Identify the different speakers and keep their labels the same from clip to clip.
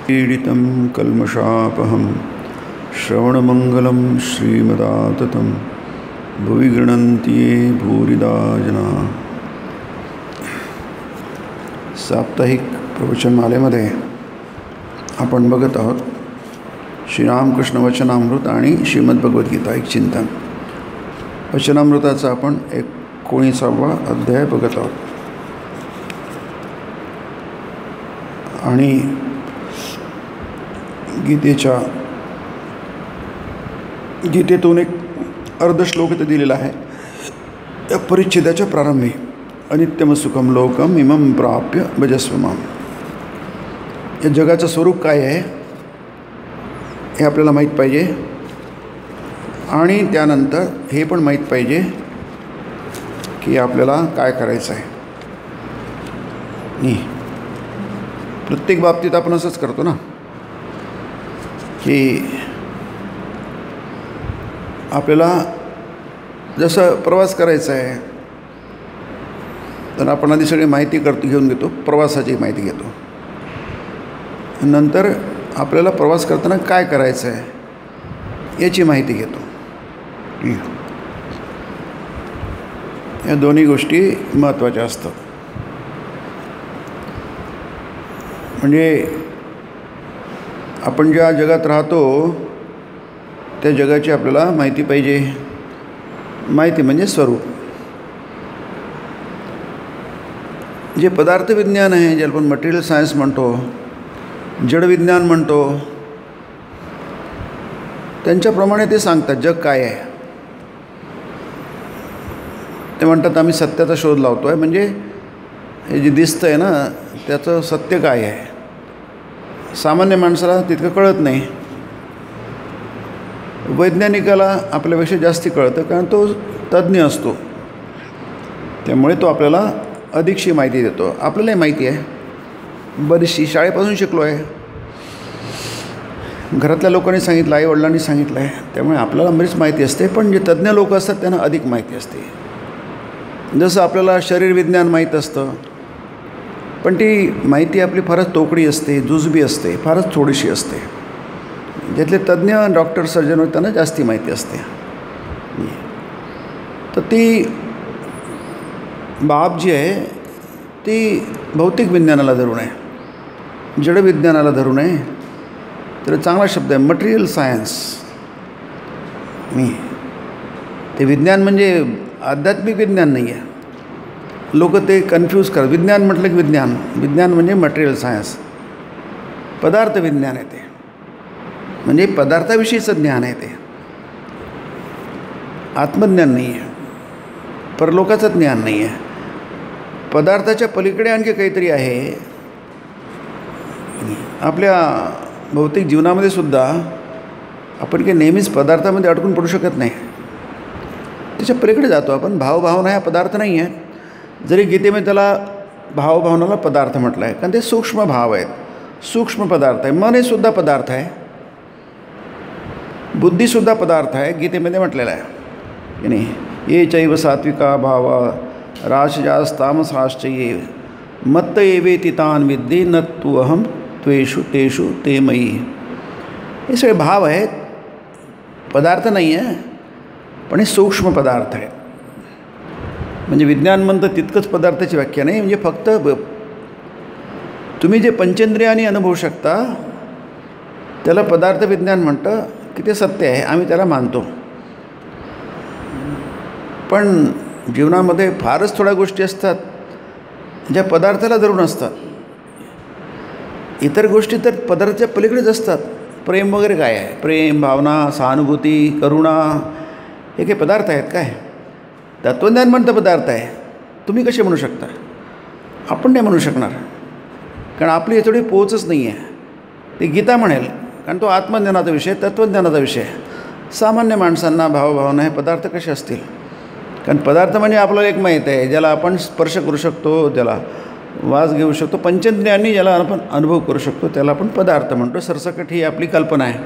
Speaker 1: पीडितं कल्मषापहं श्रवणमंगलं श्रीमदाततं भुवि गृह्णन्ति ये भूरिदा जना। साप्ताहिक प्रवचनमालेमध्ये आपण बघत आहोत श्रीरामकृष्ण वचनामृत आणि श्रीमद्भगवद्गीता एक चिंतन। वचनामृताचा आपण 19वा अध्याय बघत आहोत आणि गीतेतून एक अर्धश्लोक इथे दिलेला आहे। या परिच्छेदाच्या प्रारंभी अनित्यम सुखम लोकम इमं प्राप्य भजस्व माम। या जगाचं स्वरूप काय आहे हे आपल्याला माहीत पाहिजे आणि त्यानंतर हे पण माहीत पाहिजे की आपल्याला काय करायचं आहे। प्रत्येक बाबतीत आपण असंच करतो ना की आपल्याला जसं प्रवास करायचा आहे तर आपण आधी सगळी माहिती घेऊन घेतो, प्रवासाची माहिती घेतो। नंतर आपल्याला प्रवास करताना काय करायचं आहे याची माहिती घेतो। या दोन्ही गोष्टी महत्त्वाच्या असतात। म्हणजे आपण ज्या जगात राहतो त्या जगाची आपल्याला माहिती पाहिजे। माहिती म्हणजे स्वरूप। जे पदार्थ विज्ञान आहे, ज्याला आपण मटेरियल सायन्स म्हणतो, जड विज्ञान म्हणतो, त्यांच्याप्रमाणे ते सांगतात जग काय आहे। ते म्हणतात आम्ही सत्याचा शोध लावतो आहे, म्हणजे हे जे दिसतं आहे ना त्याचं सत्य काय आहे सामान्य माणसाला तितकं कळत नाही। वैज्ञानिकाला आपल्यापेक्षा जास्ती कळतं कारण तो तज्ज्ञ असतो, त्यामुळे तो आपल्याला अधिकशी माहिती देतो। आपल्यालाही माहिती आहे, बरीचशी शाळेपासून शिकलो आहे, घरातल्या लोकांनी सांगितलं, आई वडिलांनी सांगितलं आहे, त्यामुळे आपल्याला बरीच माहिती असते। पण जे तज्ज्ञ लोक असतात त्यांना अधिक माहिती असते। जसं आपल्याला शरीर विज्ञान माहीत असतं, पण ती माहिती आपली फारच तोकडी असते, जुजबी असते, फारच थोडीशी असते। ज्यातले तज्ज्ञ डॉक्टर सर्जन होते त्यांना जास्ती माहिती असते। तर ती बाब जी आहे ती भौतिक विज्ञानाला धरून आहे, जड विज्ञानाला धरून आहे। तर चांगला शब्द आहे मटेरियल सायन्स। ते विज्ञान म्हणजे आध्यात्मिक विज्ञान नाही आहे। लोक ते कन्फ्यूज करतात। विज्ञान म्हटलं की विज्ञान म्हणजे मटेरियल सायन्स, पदार्थ विज्ञान आहे ते, म्हणजे पदार्थाविषयीचं ज्ञान आहे ते, आत्मज्ञान नाही आहे, परलोकाचं ज्ञान नाही आहे। पदार्थाच्या पलीकडे आणखी काहीतरी आहे। आपल्या भौतिक जीवनामध्ये सुद्धा आपण काही नेहमीच पदार्थामध्ये अडकून पडू शकत नाही, त्याच्या पलीकडे जातो आपण। भावभावना हा पदार्थ नाही आहे, जरी गीतेमध्ये त्याला भावभावनाला पदार्थ म्हटलं आहे, कारण ते सूक्ष्म भाव आहेत, सूक्ष्म पदार्थ आहे। मन हे सुद्धा पदार्थ आहे, बुद्धीसुद्धा पदार्थ आहे, गीतेमध्ये म्हटलेलं आहे की नाही। ये चैव सात्विका भावा राजसास्तामसाश्च ये मत्त एवेति तान् विद्धि न तु अहम त्वेषु तेषु ते मयी। हे सगळे भाव आहेत, पदार्थ नाही आहे, पण हे सूक्ष्म पदार्थ आहे। म्हणजे विज्ञान म्हणतं तितकंच पदार्थाची व्याख्या नाही, म्हणजे फक्त तुम्ही जे पंचेंद्रियाने अनुभवू शकता त्याला पदार्थ विज्ञान म्हणतं की ते सत्य आहे, आम्ही त्याला मानतो। पण जीवनामध्ये फारच थोड्या गोष्टी असतात ज्या पदार्थाला धरून असतात, इतर गोष्टी तर पदार्थाच्या पलीकडेच असतात। प्रेम वगैरे काय आहे? प्रेम, भावना, सहानुभूती, करुणा हे काही पदार्थ आहेत काय? तत्त्वज्ञान म्हणतं पदार्थ आहे। तुम्ही कसे म्हणू शकता? आपण नाही म्हणू शकणार, कारण आपली याच्याकडे पोचच नाही आहे। ते गीता म्हणेल, कारण तो आत्मज्ञानाचा विषय, तत्त्वज्ञानाचा विषय। सामान्य माणसांना भावभावना हे पदार्थ कसे असतील? कारण पदार्थ म्हणजे आपल्याला एक माहीत आहे, ज्याला आपण स्पर्श करू शकतो, ज्याला वास घेऊ शकतो, पंचेंद्रियांनी ज्याला आपण अनुभव करू शकतो त्याला आपण पदार्थ म्हणतो। सरसकट ही आपली कल्पना आहे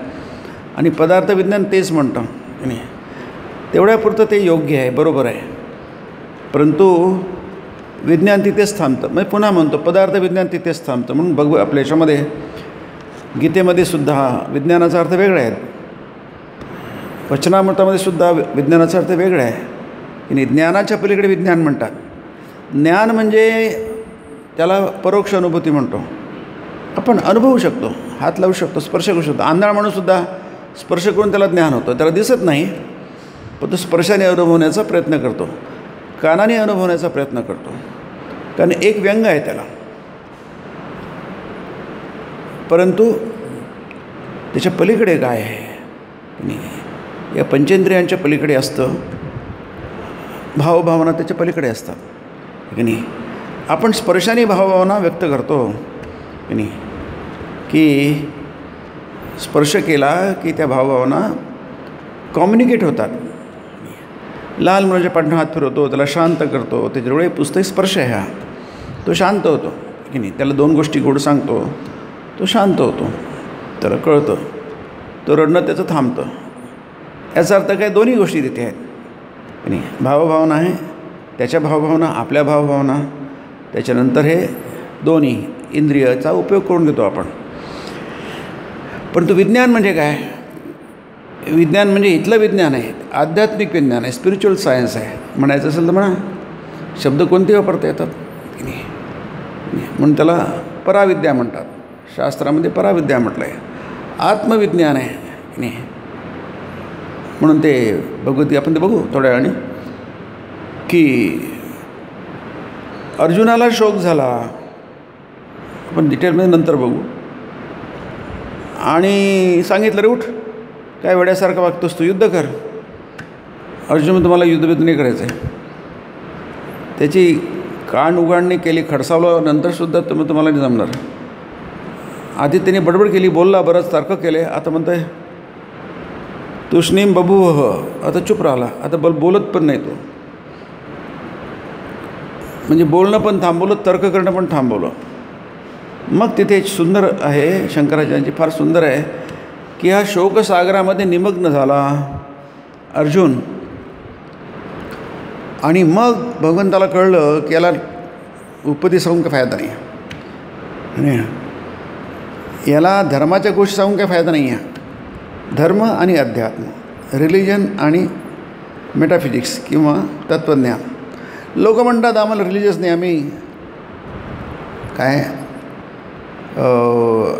Speaker 1: आणि पदार्थ विज्ञान तेच म्हणतं की नाही। तेवढ्यापुरतं ते योग्य आहे, बरोबर आहे, परंतु विज्ञान तिथेच थांबतं। म्हणजे पुन्हा म्हणतो पदार्थ विज्ञान तिथेच थांबतं। म्हणून बघू आपल्या याच्यामध्ये गीतेमध्ये सुद्धा विज्ञानाचा अर्थ वेगळा आहे. वचनामृतामध्ये सुद्धा विज्ञानाचा अर्थ वेगळा आहे की नाही. ज्ञानाच्या पलीकडे विज्ञान म्हणतात. ज्ञान म्हणजे त्याला परोक्ष अनुभूती म्हणतो. आपण अनुभवू शकतो, हात लावू शकतो, स्पर्श करू शकतो. आंधळा माणूससुद्धा स्पर्श करून त्याला ज्ञान होतं. त्याला दिसत नाही, पण तो स्पर्शाने अनुभवण्याचा प्रयत्न करतो, कानाने अनुभवण्याचा प्रयत्न करतो, कारण एक व्यंग आहे त्याला. परंतु त्याच्या पलीकडे काय आहे, या पंचेंद्रियांच्या पलीकडे असतं. भावभावना त्याच्या पलीकडे असतात की नाही. आपण स्पर्शाने भावभावना व्यक्त करतो की नाही, की स्पर्श केला की त्या भावभावना कम्युनिकेट होतात. लहान मुलाच्या पाठीवर हात फिरवतो, त्याला शांत करतो, त्याचे डोळे पुसतो, स्पर्श आहे हा. तो शांत होतो की नाही. त्याला 2 गोष्टी गोड सांगतो, तो शांत होतो, त्याला कळतं, तो रडणं त्याचं थांबतं. याचा अर्थ काय, दोन्ही गोष्टी तिथे आहेत की नाही. भावभावना आहे, त्याच्या भावभावना, आपल्या भावभावना, त्याच्यानंतर हे दोन्ही इंद्रियाचा उपयोग करून घेतो आपण. परंतु विज्ञान म्हणजे काय, विज्ञान म्हणजे इथलं विज्ञान आहे, आध्यात्मिक विज्ञान आहे, स्पिरिच्युअल सायन्स आहे. म्हणायचं असेल तर म्हणा, शब्द कोणते वापरता येतात की नाही. म्हणून त्याला पराविद्या म्हणतात. शास्त्रामध्ये पराविद्या म्हटलं आहे. आत्मविज्ञान आहे की नाही. म्हणून ते भगवद्गीता आपण ते बघू थोड्या वेळाने की अर्जुनाला शोक झाला, आपण डिटेलमध्ये नंतर बघू. आणि सांगितलं, रे उठ, काय वेड्यासारखं वागतोस तू, युद्ध कर. अर्जुन, तुम्हाला युद्धबिद्ध नाही करायचं आहे. त्याची कान उघडणी केली, खडसावलं, नंतरसुद्धा तुम्हाला नाही जमणार. आधी त्याने बडबड केली, बोलला, बरंच तर्क केले, आता म्हणतं आहे तुष्णीम बभूव, आता चुप राहिला, आता बोलत पण नाही तो. म्हणजे बोलणं पण थांबवलं, तर्क करणं पण थांबवलं. मग तिथे सुंदर आहे, शंकराचार्यांची फार सुंदर आहे की हा शोकसागरामध्ये निमग्न झाला अर्जुन. आणि मग भगवंताला कळलं की याला उपदेश सांगून काय फायदा नाही आणि याला धर्माच्या गोष्टी सांगून काय फायदा नाही आहे. धर्म आणि अध्यात्म, रिलिजन आणि मेटाफिजिक्स किंवा तत्त्वज्ञान. लोक म्हणतात आम्हाला रिलिजियस नाही,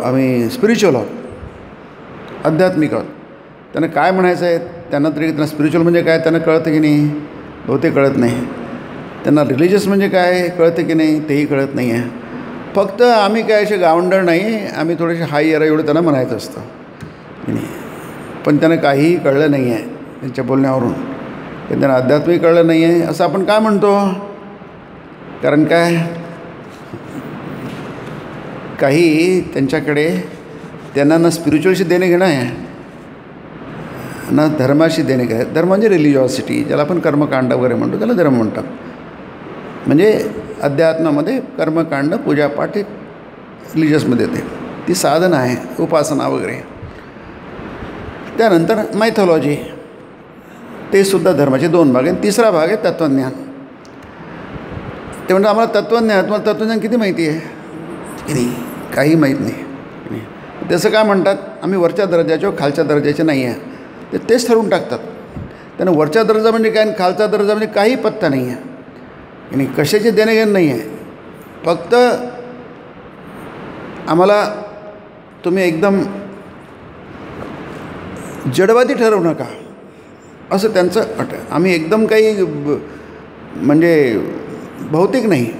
Speaker 1: आम्ही स्पिरिच्युअल आहोत, आध्यात्मिक आहोत. त्यांना काय म्हणायचं आहे, त्यांना स्पिरिच्युअल म्हणजे काय त्यांना कळतं की नाही, बहुतेक कळत नाही. त्यांना रिलिजियस म्हणजे काय कळतं की नाही, तेही कळत नाही आहे. फक्त आम्ही काय असे गावंडळ नाही, आम्ही थोडेसे हाय एरा एवढं त्यांना म्हणायचं असतं की नाही. पण त्यांना काहीही कळलं नाही आहे त्यांच्या बोलण्यावरून, की त्यांना अध्यात्मिक कळलं नाही आहे असं आपण काय म्हणतो. कारण काय, काही त्यांच्याकडे त्यांना ना स्पिरिच्युअलशी देणे घेणं आहे ना धर्माशी देणे घेणं. धर्म म्हणजे रिलिजिओसिटी, ज्याला आपण कर्मकांड वगैरे म्हणतो, त्याला धर्म म्हणतात. म्हणजे अध्यात्मामध्ये कर्मकांड, पूजापाठ हे रिलिजियसमध्ये येते, ती साधना आहे, उपासना वगैरे. त्यानंतर मायथॉलॉजी, ते सुद्धा धर्माचे 2 भाग आहेत. तिसरा भाग आहे तत्त्वज्ञान. ते म्हणतात आम्हाला तत्त्वज्ञान, तुम्हाला तत्त्वज्ञान किती माहिती आहे की नाही, काही माहीत नाही. तसं काय म्हणतात, आम्ही वरच्या दर्जाचे खालच्या दर्जाचे नाही आहे. ते तेच ठरवून टाकतात. त्यांना वरच्या दर्जा म्हणजे काय आणि खालचा दर्जा म्हणजे काही पत्ता नाही आहे आणि कशाचे देणे घेणं नाही आहे. फक्त आम्हाला तुम्ही एकदम जडवादी ठरवू नका असं त्यांचं अट आहे. आम्ही एकदम काही म्हणजे भौतिक नाही,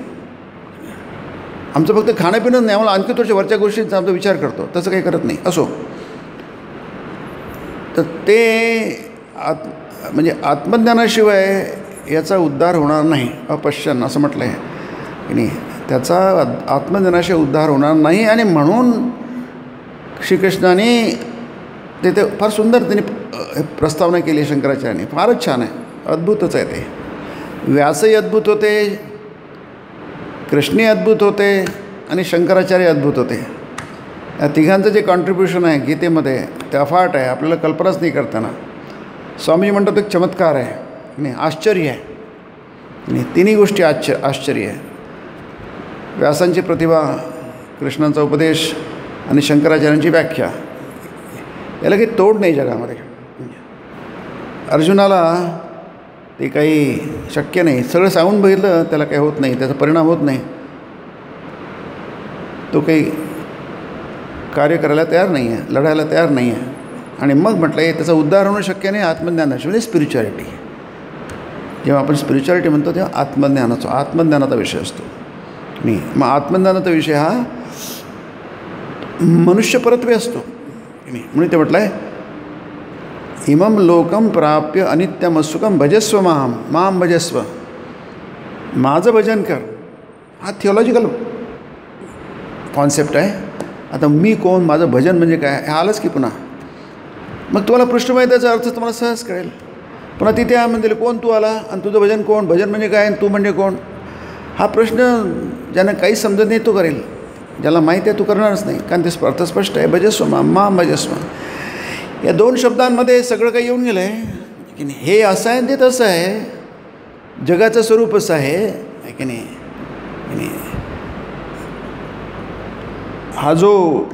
Speaker 1: आमचं फक्त खाणंपिणं नाही, आम्हाला आणखी थोड्याशा वरच्या गोष्टींचा आमचा विचार करतो, तसं काही करत नाही. असो, तर ते म्हणजे आत्मज्ञानाशिवाय याचा उद्धार होणार नाही. अपश्यन असं म्हटलं आहे की नाही, त्याचा आत्मज्ञानाशिवाय उद्धार होणार नाही. आणि म्हणून श्रीकृष्णाने ते फार सुंदर त्यांनी प्रस्तावना केली शंकराचार्यांनी, फारच छान आहे, अद्भुतच आहे ते. व्यासही अद्भुत होते, कृष्णही अद्भुत होते आणि शंकराचार्य अद्भुत होते. या तिघांचं जे कॉन्ट्रीब्युशन आहे गीतेमध्ये ते अफाट आहे, आपल्याला कल्पनाच नाही करताना. स्वामी म्हणतात एक चमत्कार आहे, नाही आश्चर्य आहे, नाही तिन्ही गोष्टी आश्चर्य आहे. व्यासांची प्रतिभा, कृष्णांचा उपदेश आणि शंकराचार्यांची व्याख्या, याला काही तोड नाही जगामध्ये. अर्जुनाला ते काही शक्य नाही, सगळं सांगून बघितलं त्याला काही होत नाही, त्याचा परिणाम होत नाही, तो काही कार्य करायला तयार नाही आहे, लढायला तयार नाही आहे. आणि मग म्हटलं आहे त्याचा उद्धार होणं शक्य नाही आत्मज्ञानाशी, म्हणजे स्पिरिच्युअलिटी. जेव्हा आपण स्पिरिच्युअलिटी म्हणतो तेव्हा आत्मज्ञानाचा विषय असतो. नाही मग आत्मज्ञानाचा विषय हा मनुष्यपरत्वे असतो. म्हणून ते म्हटलं आहे इमं लोकम प्राप्य अनित्यमसुखम भजस्व माम भजस्व, माझं भजन कर. हा थिओलॉजिकल कॉन्सेप्ट आहे. आता मी कोण, माझं भजन म्हणजे काय, हे आलंच की पुन्हा. मग तुम्हाला पृष्ठमाहितीचा अर्थ तुम्हाला सहज कळेल. पुन्हा तिथे म्हणतील कोण तू आला आणि तुझं भजन कोण, भजन म्हणजे काय आणि तू म्हणजे कोण. हा प्रश्न ज्यांना काहीच समजत नाही तो करेल, ज्याला माहीत आहे तो करणारच नाही, कारण ते अर्थ स्पष्ट आहे. भजस्व माम भजस्व, या दोन शब्दांमध्ये सगळं काही येऊन गेलं आहे की नाही. हे असं आहे ते तसं आहे, जगाचं स्वरूप असं आहे की नाही. हा जो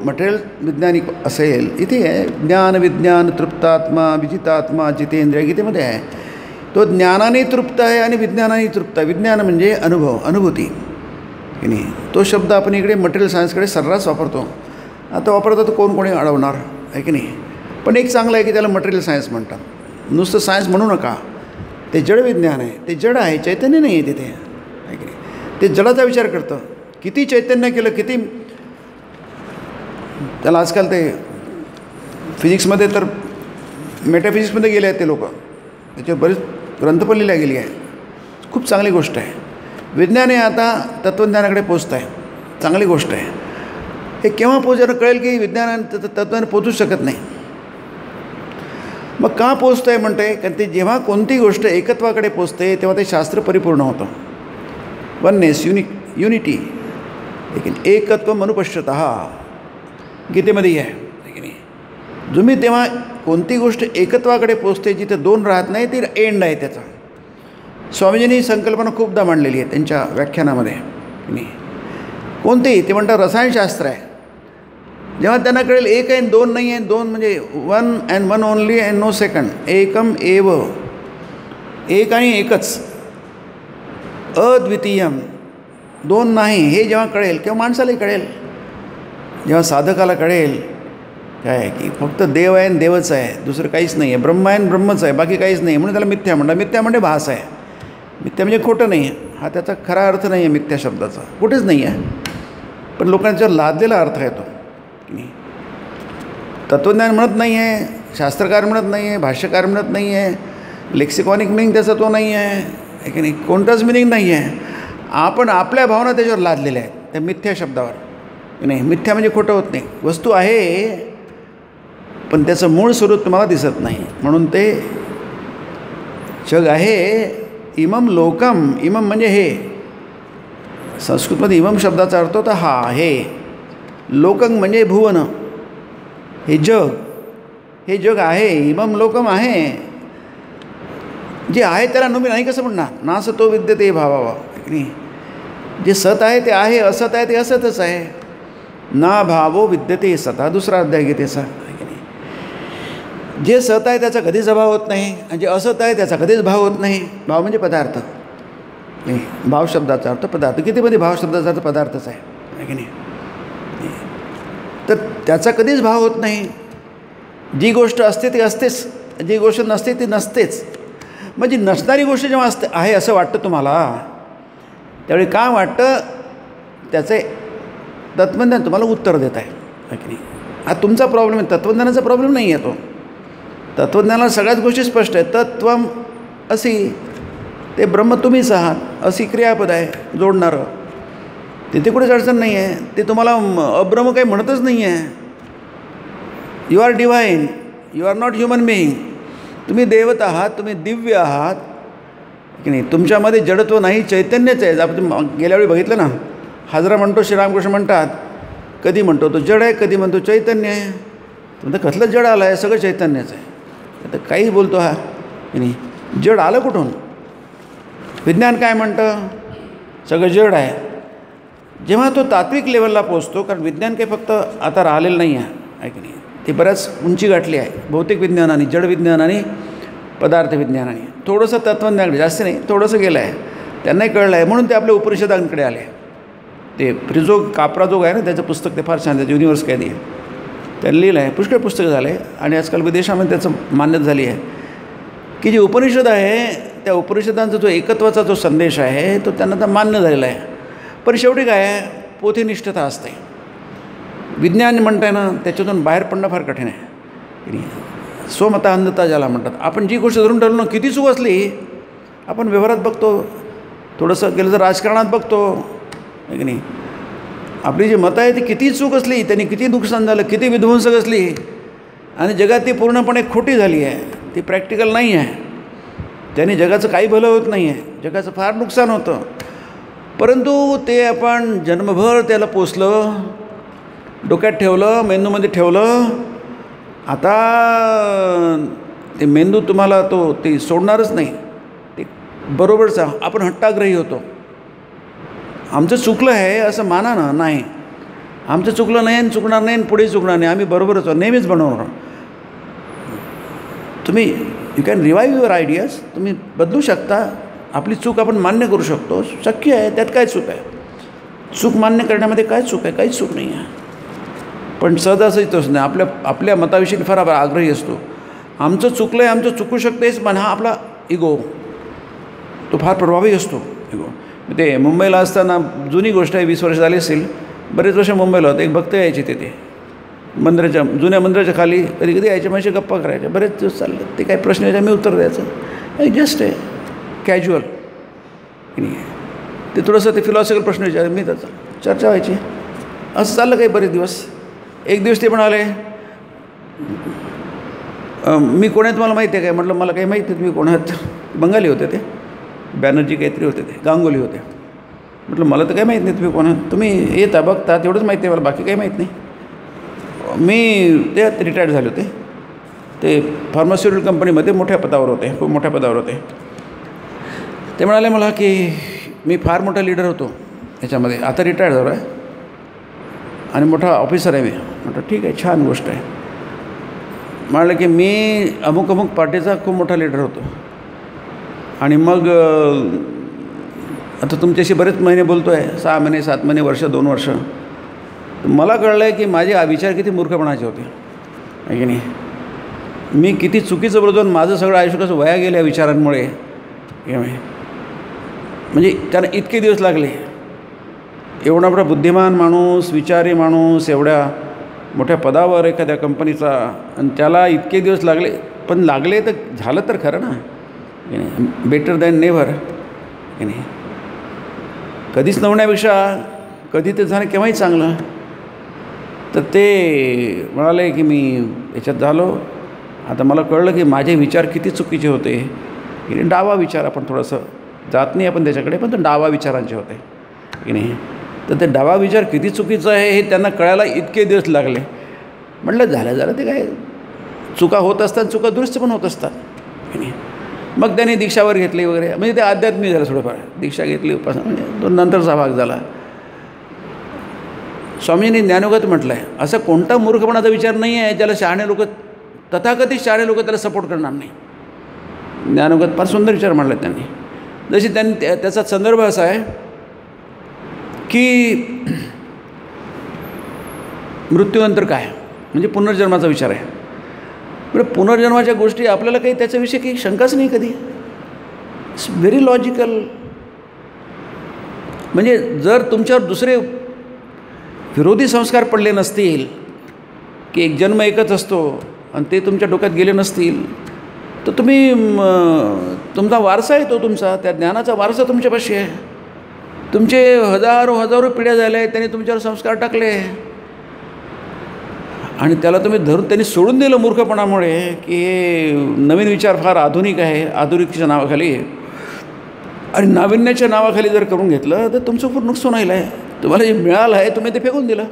Speaker 1: मटेरियल वैज्ञानिक असेल इथे आहे, ज्ञान विज्ञान तृप्तात्मा विजितात्मा जितेंद्रिय गीतेमध्ये आहे. तो ज्ञानाने तृप्त आहे आणि विज्ञानाने तृप्त आहे. विज्ञान म्हणजे अनुभव, अनुभूती की नाही. तो शब्द आपण इकडे मटेरियल सायन्सकडे सर्रास वापरतो. आता वापरतो तर कोणी अडवणार आहे की नाही. पण एक चांगलं आहे की त्याला मटेरियल सायन्स म्हणतात. नुसतं सायन्स म्हणू नका, ते जड विज्ञान आहे, ते जड आहे, चैतन्य नाही आहे तिथे आहे की नाही. ते जडाचा विचार करतं. किती चैतन्य केलं, किती त्याला आजकाल ते फिजिक्समध्ये तर मेटाफिजिक्समध्ये गेले आहेत ते लोक, त्याच्यावर बरेच ग्रंथ पण लिहिल्या गेली आहे. खूप चांगली गोष्ट आहे. विज्ञान हे आता तत्त्वज्ञानाकडे पोचत आहे, चांगली गोष्ट आहे. हे केव्हा पोचायला कळेल की विज्ञान तत्त्वाने पोचूच शकत नाही. मग का पोचतं आहे म्हणते, कारण ते जेव्हा कोणती गोष्ट एकत्वाकडे पोचते तेव्हा ते शास्त्र परिपूर्ण होतं. वननेस, युनिटी, एकत्व अनुपश्यतः गीतेमध्ये आहे की नाही. तुम्ही तेव्हा कोणती गोष्ट एकत्वाकडे पोचते जिथे दोन राहत नाही, ती एंड आहे त्याचा. स्वामीजींनी ही संकल्पना खूपदा मांडलेली आहे त्यांच्या व्याख्यानामध्ये की नाही. कोणतेही ते म्हणतात रसायनशास्त्र आहे. जेव्हा त्यांना कळेल एक आहे दोन नाही आहे, दोन म्हणजे one and one only and no second, एकम एव, एक आणि एकच, अद्वितीयम, दोन नाही, हे जेव्हा कळेल किंवा माणसालाही कळेल, जेव्हा साधकाला कळेल काय की फक्त देव आहे आणि देवच आहे, दुसरं काहीच नाही आहे, ब्रह्म आहे आणि ब्रह्मच आहे, बाकी काहीच नाही, म्हणून त्याला मिथ्या म्हणतात. मिथ्या म्हणजे भास आहे. मिथ्या म्हणजे खोटं नाही आहे, हा त्याचा खरा अर्थ नाही आहे मिथ्या शब्दाचा, कुठेच नाही आहे. पण लोकांच्यावर लादलेला अर्थ आहे तो की नाही. तत्त्वज्ञान म्हणत नाही आहे, शास्त्रकार म्हणत नाही आहे, भाष्यकार म्हणत नाही आहे, लेक्सिकॉनिक मिनिंग त्याचा तो नाही आहे की नाही, कोणताच मिनिंग नाही आहे. आपण आपल्या भावना त्याच्यावर लादलेल्या आहेत त्या मिथ्या शब्दावर की नाही. मिथ्या म्हणजे खोटं होत नाही, वस्तू आहे पण त्याचं मूळ स्वरूप तुम्हाला दिसत नाही. म्हणून ते जग आहे. इमम लोकम, इमम म्हणजे हे, संस्कृतमध्ये इमम शब्दाचा अर्थ होता हा, हे. लोकं म्हणजे भुवन, हे जग, हे जग आहे. इमम लोकम आहे, जे आहे त्याला तुम्ही नाही कसं म्हणणार. ना सतो विद्यते भावावा नाही. जे सत आहे ते आहे, असत आहे ते असतच आहे. ना भावो विद्यते सता, दुसरा अध्याय गीतेचा. जे सत आहे त्याचा कधीच अभाव होत नाही आणि जे असत आहे त्याचा कधीच भाव होत नाही. भाव म्हणजे पदार्थ नाही, भाव शब्दाचा अर्थ पदार्थ. कितीमध्ये भाव शब्दाचा अर्थ पदार्थच आहे की नाही. तर त्याचा कधीच भाव होत नाही. जी गोष्ट असते ती असतेच, जी गोष्ट नसते ती नसतेच. म्हणजे नसणारी गोष्ट जेव्हा असते आहे असं वाटतं तुम्हाला, त्यावेळी काय वाटतं, त्याचे तत्त्वज्ञान तुम्हाला उत्तर देत आहे की नाही. हा तुमचा प्रॉब्लेम आहे, तत्त्वज्ञानाचा प्रॉब्लेम नाही आहे तो. तत्त्वज्ञानाला सगळ्याच गोष्टी स्पष्ट आहेत. तत्त्वम असी, ते ब्रह्म तुम्हीच आहात, अशी क्रियापद आहे जोडणारं, तिथे कुठेच अडचण नाही आहे. ते तुम्हाला अब्रह्म काही म्हणतच नाही आहे. You are divine, you are not human being. तुम्ही देवत आहात, तुम्ही दिव्य आहात की नाही. तुमच्यामध्ये जडत्व नाही, चैतन्यच आहे. आपण गेल्या वेळी बघितलं ना, हाजरा म्हणतो, श्रीरामकृष्ण म्हणतात, कधी म्हणतो तो जड आहे, कधी म्हणतो चैतन्य आहे. म्हणतं कसलं जड आलं आहे, सगळं चैतन्यच आहे. आता काही बोलतो हा की नाही. जड आलं कुठून. विज्ञान काय म्हणतं, सगळं जड आहे. जेव्हा तो तात्विक लेवलला पोचतो, कारण विज्ञान काही फक्त आता राहिलेलं नाही आहे की नाही, ते बऱ्याच उंची गाठली आहे भौतिक विज्ञानाने, जड विज्ञानाने, पदार्थ विज्ञानाने. थोडंसं तत्त्वज्ञानाकडे, जास्त नाही, थोडंसं गेलं आहे, त्यांनाही कळलं आहे, म्हणून ते आपल्या उपनिषदांकडे आले. ते प्रिजोग काप्राजोग आहे ना, त्याचं पुस्तक ते फार छान, त्याचं युनिव्हर्स काय आहे त्यांनी लिहिलं आहे, पुष्कळ पुस्तकं झालं आहे. आणि आजकाल विदेशामध्ये त्याचं मान्यता झाली आहे की जे उपनिषद आहे त्या उपनिषदांचा जो एकत्वाचा जो संदेश आहे तो त्यांना तर मान्य झालेला आहे. पण शेवटी काय आहे, पोथीनिष्ठता असते. विज्ञान म्हणताय ना, त्याच्यातून बाहेर पडणं फार कठीण आहे. स्वमता अंधता ज्याला म्हणतात. आपण जी गोष्ट धरून ठरवलं, किती चूक असली आपण व्यवहारात बघतो, थोडंसं गेलं तर राजकारणात बघतो की नाही, आपली जी मतं आहे ती किती चूक असली, त्यांनी किती नुकसान झालं, किती विध्वंसक असली, आणि जगात ती पूर्णपणे खोटी झाली आहे, ती प्रॅक्टिकल नाही आहे, त्याने जगाचं काही भलं होत नाही आहे, जगाचं फार नुकसान होतं. परंतु ते आपण जन्मभर त्याला पोचलं, डोक्यात ठेवलं, मेंदूमध्ये ठेवलं. आता ते मेंदू तुम्हाला ते सोडणारच नाही, ते बरोबरचा. आपण हट्टाग्रही होतो, आमचं चुकलं आहे असं माना ना, नाही आमचं चुकलं नाही आणि चुकणार नाही आणि पुढे चुकणार नाही, आम्ही बरोबरच नेहमीच बनवणार. तुम्ही you can revive your ideas, तुम्ही बदलू शकता, आपली चूक आपण मान्य करू शकतो, शक्य आहे, त्यात काय चूक आहे, चूक मान्य करण्यामध्ये काय चूक आहे, काहीच चूक नाही आहे. पण सहजासहजी तोच नाही, आपल्या मताविषयी फार आग्रही असतो, आमचं चुकलं आहे, आमचं चुकू शकतेच, पण हा आपला इगो तो फार प्रभावी असतो. इगो ते मुंबईला असताना जुनी गोष्ट आहे, 20 वर्ष झाली असेल, बरेच वर्ष मुंबईला होतं, एक भक्त यायचे तिथे मंदिराच्या, जुन्या मंदिराच्या खाली कधी कधी यायचे, माझे गप्पा करायचे, बरेच दिवस चालले, ते काही प्रश्न यायचे, मी उत्तर द्यायचं, जस्ट आहे कॅज्युअल. ते थोडंसं ते फिलॉसॉफिकल प्रश्न विचार, मी त्याचा चर्चा व्हायची, असं चाललं काही बरेच दिवस. एक दिवस ते म्हणाले, मी कोण आहे तुम्हाला माहिती आहे काय? म्हटलं मला काही माहीत नाही तुम्ही कोण आहात. बंगाली होते ते, बॅनर्जी काहीतरी होते, ते गांगुली होते. म्हटलं मला तर काही माहीत नाही तुम्ही कोण आहात, तुम्ही येता बघता तेवढंच माहिती आहे मला, बाकी काही माहीत नाही. मी ते रिटायर्ड झाले होते, ते फार्मास्युटिकल कंपनीमध्ये मोठ्या पदावर होते, खूप मोठ्या पदावर होते. ते म्हणाले मला की मी फार मोठा लीडर होतो याच्यामध्ये, आता रिटायर्ड झालो आहे आणि मोठा ऑफिसर आहे मी. म्हटलं ठीक आहे, छान गोष्ट आहे. म्हणाले की मी अमुक अमुक पार्टीचा खूप मोठा लीडर होतो आणि मग आता तुमच्याशी बरेच महिने बोलतो आहे, 6 महिने 7 महिने वर्ष 2 वर्ष, मला कळलं आहे की माझे विचार किती मूर्खपणाचे होते आहे की नाही. मी किती चुकीचं बोलतो, माझं सगळं आयुष्य कसं वाया गेलं या विचारांमुळे. म्हणजे त्यांना इतके दिवस लागले, एवढा मोठा बुद्धिमान माणूस, विचारी माणूस, एवढ्या मोठ्या पदावर एखाद्या कंपनीचा, आणि त्याला इतके दिवस लागले. पण लागले तर झालं तर खरं ना, बेटर दॅन नेव्हर की नाही. कधीच नवण्यापेक्षा कधी ते झालं केव्हाही चांगलं. तर ते म्हणाले की मी याच्यात झालो, आता मला कळलं की माझे विचार किती चुकीचे होते. की डावा विचार, आपण थोडंसं जात नाही आपण त्याच्याकडे, पण तो डावा विचारांचे होते की नाही. तर ते डावा विचार किती चुकीचं आहे हे त्यांना कळायला इतके दिवस लागले. म्हटलं झालं ते काय, चुका होत असतात, चुका दुरुस्त पण होत असतात की नाही. मग त्यांनी दीक्षावर घेतली वगैरे, म्हणजे ते आध्यात्मिक झालं थोडंफार. दीक्षा घेतली, उपासना, म्हणजे तो नंतरचा भाग झाला. स्वामींनी ज्ञानोगत म्हटलं आहे, असा कोणता मूर्खपणाचा विचार नाही आहे ज्याला शहाणे लोक, तथाकथित शहाणे लोक त्याला सपोर्ट करणार नाही. ज्ञानोगत फार सुंदर विचार मांडले त्यांनी. जशी त्यांनी त्याचा संदर्भ असा आहे की मृत्यूनंतर काय, म्हणजे पुनर्जन्माचा विचार आहे. बरं, पुनर्जन्माच्या गोष्टी आपल्याला काही त्याच्याविषयी काही शंकाच नाही कधी. It's very logical. म्हणजे जर तुमच्यावर दुसरे विरोधी संस्कार पडले नसतील, की एक जन्म एकच असतो आणि ते तुमच्या डोक्यात गेले नसतील, तर तुम्ही तुमचा वारसा आहे तो तुमचा, त्या ज्ञानाचा वारसा तुमच्यापाशी आहे. तुमचे हजारो पिढ्या झाल्या आहेत, त्यांनी तुमच्यावर संस्कार टाकले आणि त्याला तुम्ही धरून त्यांनी सोडून दिलं मूर्खपणामुळे की हे नवीन विचार फार आधुनिक आहे, आधुनिकच्या नावाखाली, आणि नाविन्याच्या नावाखाली जर करून घेतलं तर तुमचं खूप नुकसान होईल आहे. तुम्हाला जे मिळालं आहे तुम्ही ते फेकून दिलं.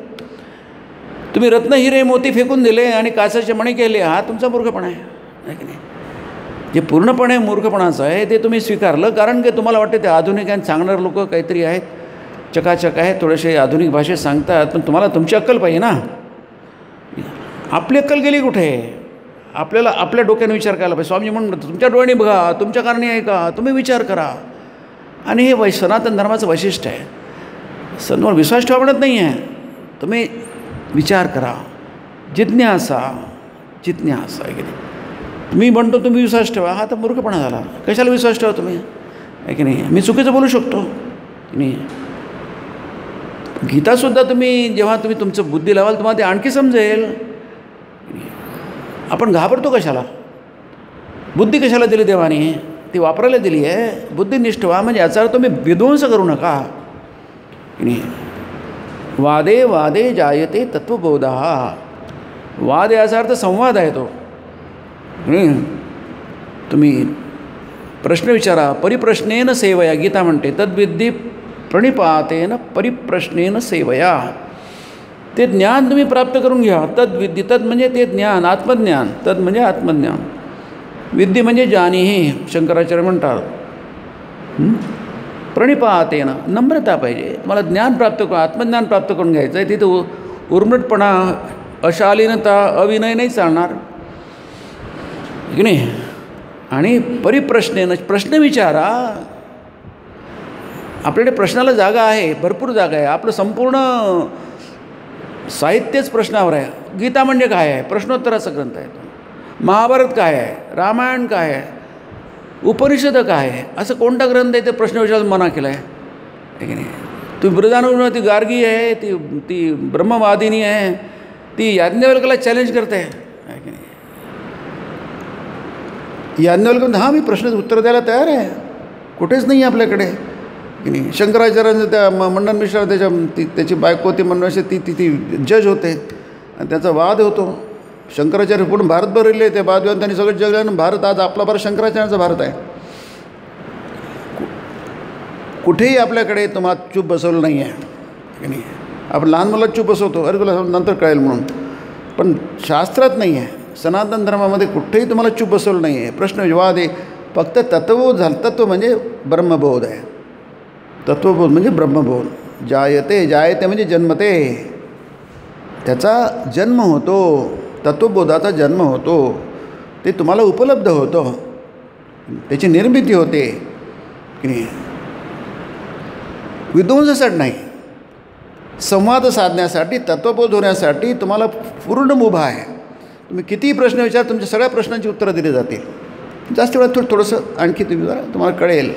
Speaker 1: तुम्ही रत्न हिरे मोती फेकून दिले आणि काचाचे मणी केले, हा तुमचा मूर्खपणा आहे की नाही. जे पूर्णपणे मूर्खपणाचं आहे ते तुम्ही स्वीकारलं, कारण की तुम्हाला वाटते ते आधुनिक आणि सांगणारे लोक काहीतरी आहेत. चकाचक आहे, थोडेसे आधुनिक भाषेत सांगतात, पण तुम्हाला तुमची अक्कल पाहिजे ना. आपली अक्कल गेली कुठे? आपल्याला आपल्या डोक्याने विचार करायला पाहिजे. स्वामी म्हणून तुमच्या डोळ्याने बघा, तुमच्या कारणी आहे का, तुम्ही विचार करा. आणि हे सनातन धर्माचं वैशिष्ट्य आहे. सणावर विश्वास ठेवा म्हणत नाही आहे, तुम्ही विचार करा. जिज्ञासा आहे की नाही. मी म्हणतो तुम्ही विश्वास ठेवा, हा तर मूर्खपणा झाला. कशाला विश्वास ठेवा तुम्ही, आहे की नाही. मी चुकीचं बोलू शकतो की नाही. गीतासुद्धा जेव्हा तुम्ही तुमचं बुद्धी लावाल तुम्हाला ते आणखी समजेल. आपण घाबरतो कशाला? बुद्धी कशाला दिली देवाने? ती वापरायला दिली आहे. बुद्धिनिष्ठ व्हा, म्हणजे याचा अर्थ तुम्ही विध्वंस करू नका की नाही. वादे वादे जायते तत्वबोधा. वाद याचा अर्थ संवाद आहे तो. तुम्ही प्रश्न विचारा. परिप्रश्नेन सेवया, गीता म्हणते. तद्विद्धी प्रणिपातेन परिप्रश्नेन सेवया. ते ज्ञान तुम्ही प्राप्त करून घ्या. तद्विद्धी, तद म्हणजे ते ज्ञान, आत्मज्ञान. तद म्हणजे आत्मज्ञान. विद्धी म्हणजे जाणीही, शंकराचार्य म्हणतात. प्रणिपातेन, नम्रता पाहिजे. तुम्हाला ज्ञान प्राप्त करून, आत्मज्ञान प्राप्त करून घ्यायचं आहे. तिथं उर्मटपणा, अशालीनता, अविनय नाही चालणार की नाही. आणि परिप्रश्नेन, प्रश्न विचारा. आपल्याकडे प्रश्नाला जागा आहे, भरपूर जागा आहे. आपलं संपूर्ण साहित्यच प्रश्नावर आहे. गीता म्हणजे काय आहे? प्रश्नोत्तराचा ग्रंथ आहे. महाभारत काय आहे? रामायण काय आहे? उपनिषद काय आहे? असं कोणता ग्रंथ आहे ते प्रश्न विचारायला मना केला आहे की नाही. तुम्ही बृहदारण्यक, ती गार्गी आहे, ती ब्रह्मवादिनी आहे, ती याज्ञवल्क्याला चॅलेंज करते आहे की नाही. याज्ञवल्क्य हां मी प्रश्नाचं उत्तर द्यायला तयार आहे, कुठेच नाही आपल्याकडे की नाही. शंकराचार्यांचं त्या मंडन मिश्रा, त्याची बायको ती म्हणून ती जज होते आणि त्याचा वाद होतो. शंकराचार्य पूर्ण भारतभर राहिले, ते वादविवाद त्यांनी सगळं जगलं. आणि भारत आज आपला भारत शंकराचार्यांचा भारत आहे. कुठेही आपल्याकडे तुम्हाला चूप बसवलं नाही आहे की नाही. आपण लहान मुलाला चूप बसवतो, अरे तुला नंतर कळेल म्हणून, पण शास्त्रात नाही आहे. सनातन धर्मामध्ये कुठेही तुम्हाला चूप बसवलं नाही आहे. प्रश्न विवाद आहे. फक्त तत्वबोध झालं. तत्व म्हणजे ब्रह्मबोध आहे. तत्वबोध म्हणजे ब्रह्मबोध. जायते म्हणजे जन्मते, त्याचा जन्म होतो. तत्वबोधाचा जन्म होतो, ते तुम्हाला उपलब्ध होतं, त्याची निर्मिती होते की नाही. विध्वंसासाठी नाही, संवाद साधण्यासाठी, तत्वबोध होण्यासाठी तुम्हाला पूर्ण मुभा आहे. तुम्ही कितीही प्रश्न विचार, तुमच्या सगळ्या प्रश्नांची उत्तरं दिली जातील. जास्त वेळात थोडंसं आणखी तुम्हाला कळेल.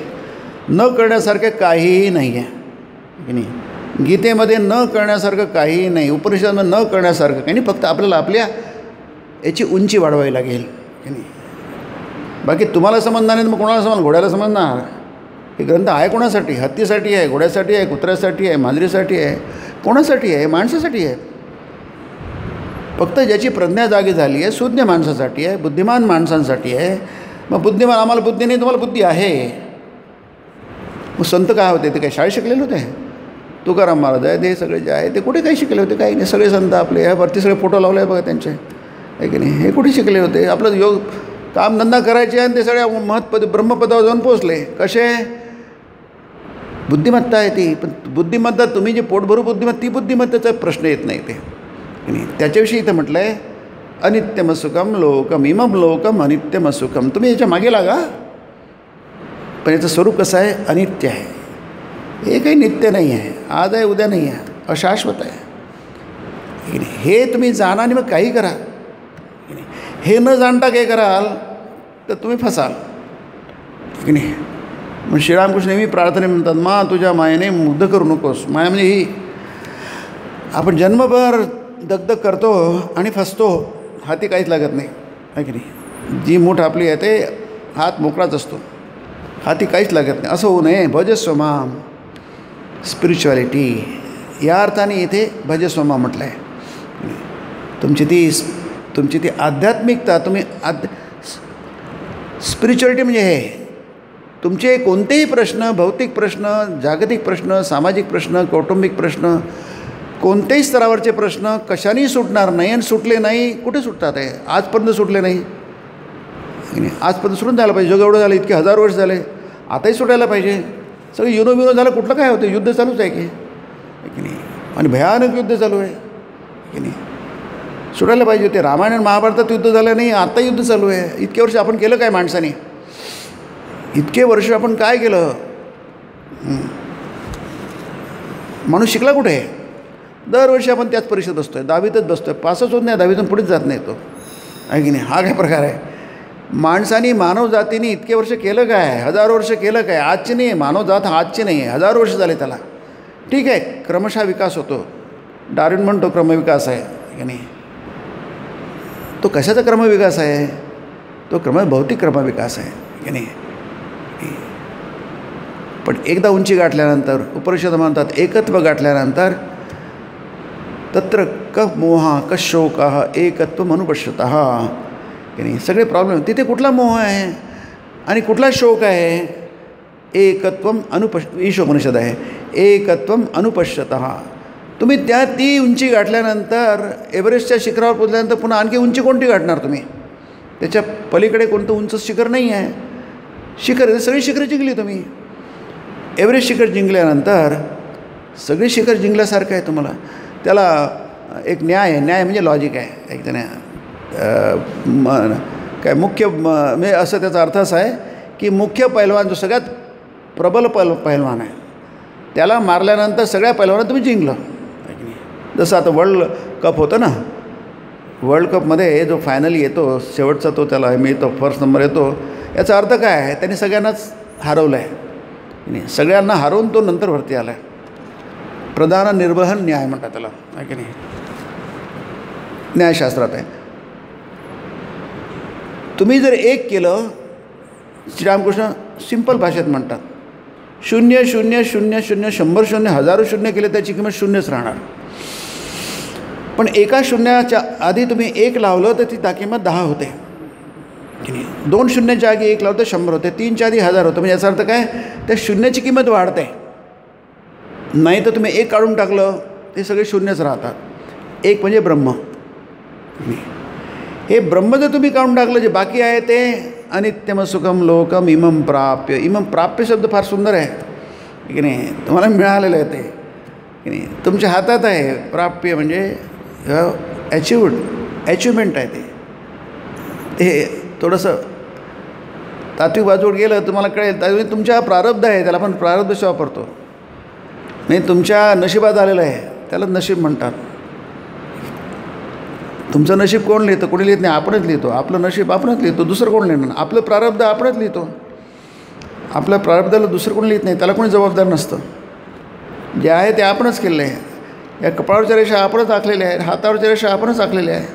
Speaker 1: न कळण्यासारखं काहीही नाही आहे की नाही. गीतेमध्ये न कळण्यासारखं काहीही नाही, उपनिषदामध्ये न कळण्यासारखं काही नाही. फक्त आपल्याला आपल्या याची उंची वाढवावी लागेल की नाही. बाकी तुम्हाला समजणार नाही, मग कोणाला समजणार? घोड्याला समजणार. हे ग्रंथ आहे कोणासाठी? हत्तीसाठी आहे, घोड्यासाठी आहे, कुत्र्यासाठी आहे, मांजरीसाठी आहे, कोणासाठी आहे? माणसासाठी आहे. फक्त ज्याची प्रज्ञा जागी झाली आहे, शून्य माणसासाठी आहे, बुद्धिमान माणसांसाठी आहे. मग बुद्धिमान, आम्हाला बुद्धी नाही, तुम्हाला बुद्धी आहे. मग संत काय होते? ते काय शाळेत शिकलेले होते? तुकाराम महाराज आहे, ते सगळे जे आहे ते कुठे काही शिकले होते? काही नाही. सगळे संत आपले ह्यावरती सगळे फोटो लावले आहे बघा त्यांचे, आहे की नाही. हे कुठे शिकले होते? आपलं योग कामधंदा करायचे आणि ते सगळ्या महत्पद ब्रह्मपदावर जाऊन पोचले. कसे? बुद्धिमत्ता आहे ती. पण बुद्धिमत्ता, तुम्ही जे पोटभरू बुद्धिमत्ता, ती बुद्धिमत्तेचा प्रश्न येत नाही ते की नाही. त्याच्याविषयी इथं म्हटलं आहे, अनित्यमसुखम लोकम इमम लोकम अनित्यमसुखम. तुम्ही याच्या मागे लागा. पण याचं स्वरूप कसं आहे? अनित्य आहे. हे काही नित्य नाही आहे, आज आहे उद्या नाही आहे, अशाश्वत आहे. हे तुम्ही जाणा आणि मग काही करा. हे न जाणता काय कराल तर तुम्ही फसाल की नाही. मग श्रीरामकृष्ण नेहमी प्रार्थने म्हणतात, मा तुझ्या मायेने मुग्ध करू नकोस. माया म्हणजे ही आपण जन्मभर दगदग करतो आणि फसतो, हाती काहीच लागत नाही, आहे की नाही. जी मूठ आपली आहे ते हात मोकळाच असतो, हाती काहीच लागत नाही. असं होऊ नये. भजस्व माम, स्पिरिच्युअलिटी या अर्थाने इथे भजस्वमा म्हटलं आहे. तुमची ती आध्यात्मिकता, तुम्ही स्पिरिच्युअलिटी म्हणजे हे तुमचे कोणतेही प्रश्न, भौतिक प्रश्न, जागतिक प्रश्न, सामाजिक प्रश्न, कौटुंबिक प्रश्न, कोणत्याही स्तरावरचे प्रश्न कशानेही सुटणार नाही. आणि सुटले नाही, कुठे सुटतात आहे? आजपर्यंत सुटले नाही. आजपर्यंत सुटून जायला पाहिजे. जग एवढं झालं, इतके 1000 वर्ष झाले, आताही सुटायला पाहिजे. सगळं युनो झालं, कुठलं काय होतं? युद्ध चालूच आहे की आहे की नाही. आणि भयानक युद्ध चालू आहे की नाही. सुटायला पाहिजे होते. रामायण आणि महाभारतात युद्ध झालं नाही, आता युद्ध चालू आहे. इतके वर्ष आपण केलं काय माणसाने? इतके वर्ष आपण काय केलं? माणूस शिकला कुठे आहे? दरवर्षी आपण त्याच परीक्षेत बसतो आहे, 10वीतच बसतो आहे, पासच होत नाही, 10वीतून पुढेच जात नाही तो, आहे की नाही. हा काय प्रकार आहे? माणसानी मानव जातीने इतके वर्ष केलं काय? 1000 वर्ष केलं काय? आजची नाही आहे मानव जात, हा आजची नाही आहे, 1000 वर्ष झाले त्याला. ठीक आहे, क्रमशः विकास होतो. डार्विन म्हणतो क्रमविकास आहे की नाही. तो कशाचा क्रमविकास आहे? तो भौतिक क्रमविकास आहे की नाही. पण एकदा उंची गाठल्यानंतर, उपनिषद म्हणतात एकत्व गाठल्यानंतर, तत्र क मोहा क शोकः एकत्वम अनुपश्यतः की नाही. सगळे प्रॉब्लेम तिथे. कुठला मोह आहे आणि कुठला शोक आहे? एकत्वम ईशोपनिषद आहे, एकत्वम अनुपश्यतः. तुम्ही ती उंची गाठल्यानंतर, एव्हरेस्टच्या शिखरावर पोचल्यानंतर पुन्हा आणखी उंची कोणती गाठणार तुम्ही? त्याच्या पलीकडे कोणतं उंच शिखर नाही आहे. शिखर सगळी शिखरं जिंकली तुम्ही. एव्हरेस्ट शिखर जिंकल्यानंतर सगळी शिखर जिंकल्यासारखं आहे तुम्हाला. त्याला एक न्याय आहे. न्याय म्हणजे लॉजिक आहे. एक काय मुख्य म्हणजे असं त्याचा अर्थ असा आहे की मुख्य पैलवान जो सगळ्यात प्रबल पैलवान आहे, त्याला मारल्यानंतर सगळ्या पैलवानात तुम्ही जिंकलं. जसं आता वर्ल्ड कप होतं ना, वर्ल्ड कपमध्ये जो फायनली येतो, शेवटचा तो त्याला मिळतो, फर्स्ट नंबर येतो. याचा अर्थ काय आहे? त्यांनी सगळ्यांनाच हरवलं आहे. नाही, सगळ्यांना हरवून तो नंतर वरती आला आहे. प्रधान निर्वहन न्याय म्हणतात त्याला, आहे की नाही. न्यायशास्त्रात आहे. तुम्ही जर एक केलं, श्रीरामकृष्ण सिंपल भाषेत म्हणतात, 0 0 0 0 100 शून्य, हजारो शून्य केले त्याची किंमत शून्यच राहणार. पण एका शून्याच्या आधी तुम्ही 1 लावलं तर ती किंमत 10 होते की नाही. 2 शून्याच्या आधी 1 लावलं तर 100 होते, 3च्या आधी 1000 होतं. म्हणजे याचा अर्थ काय? त्या शून्याची किंमत वाढते. नाही तर तुम्ही 1 काढून टाकलं ते सगळे शून्यच राहतात. 1 म्हणजे ब्रह्म. हे ब्रह्म जर तुम्ही काढून टाकलं, जे बाकी आहे ते अनित्यम सुखम लोकम इमम प्राप्य. इमम प्राप्य शब्द फार सुंदर आहे की नाही. तुम्हाला मिळालेलं आहे ते की नाही. तुमच्या हातात आहे. प्राप्य म्हणजे अचिव्हमेंट आहे ते थोडंसं तात्विक बाजूवर गेलं तुम्हाला कळेल. त्यामुळे तुमच्या प्रारब्ध आहे, त्याला आपण प्रारब्ध वापरतो. म्हणजे तुमच्या नशिबात आलेलं आहे, त्याला नशीब म्हणतात. तुमचं नशीब कोण लिहितं? कोणी लिहित नाही, आपणच लिहितो. आपलं नशीब आपणच लिहितो, दुसरं कोण लिहिणार? आपलं प्रारब्ध आपणच लिहितो. आपल्या प्रारब्धाला दुसरं कोणी लिहित नाही, त्याला कोणी जबाबदार नसतं. जे आहे ते आपणच केलेलं आहे. या कपाळावरच्या रेषा आपणच आखलेल्या आहेत, हातावरच्या रेषा आपणच आखलेल्या आहे.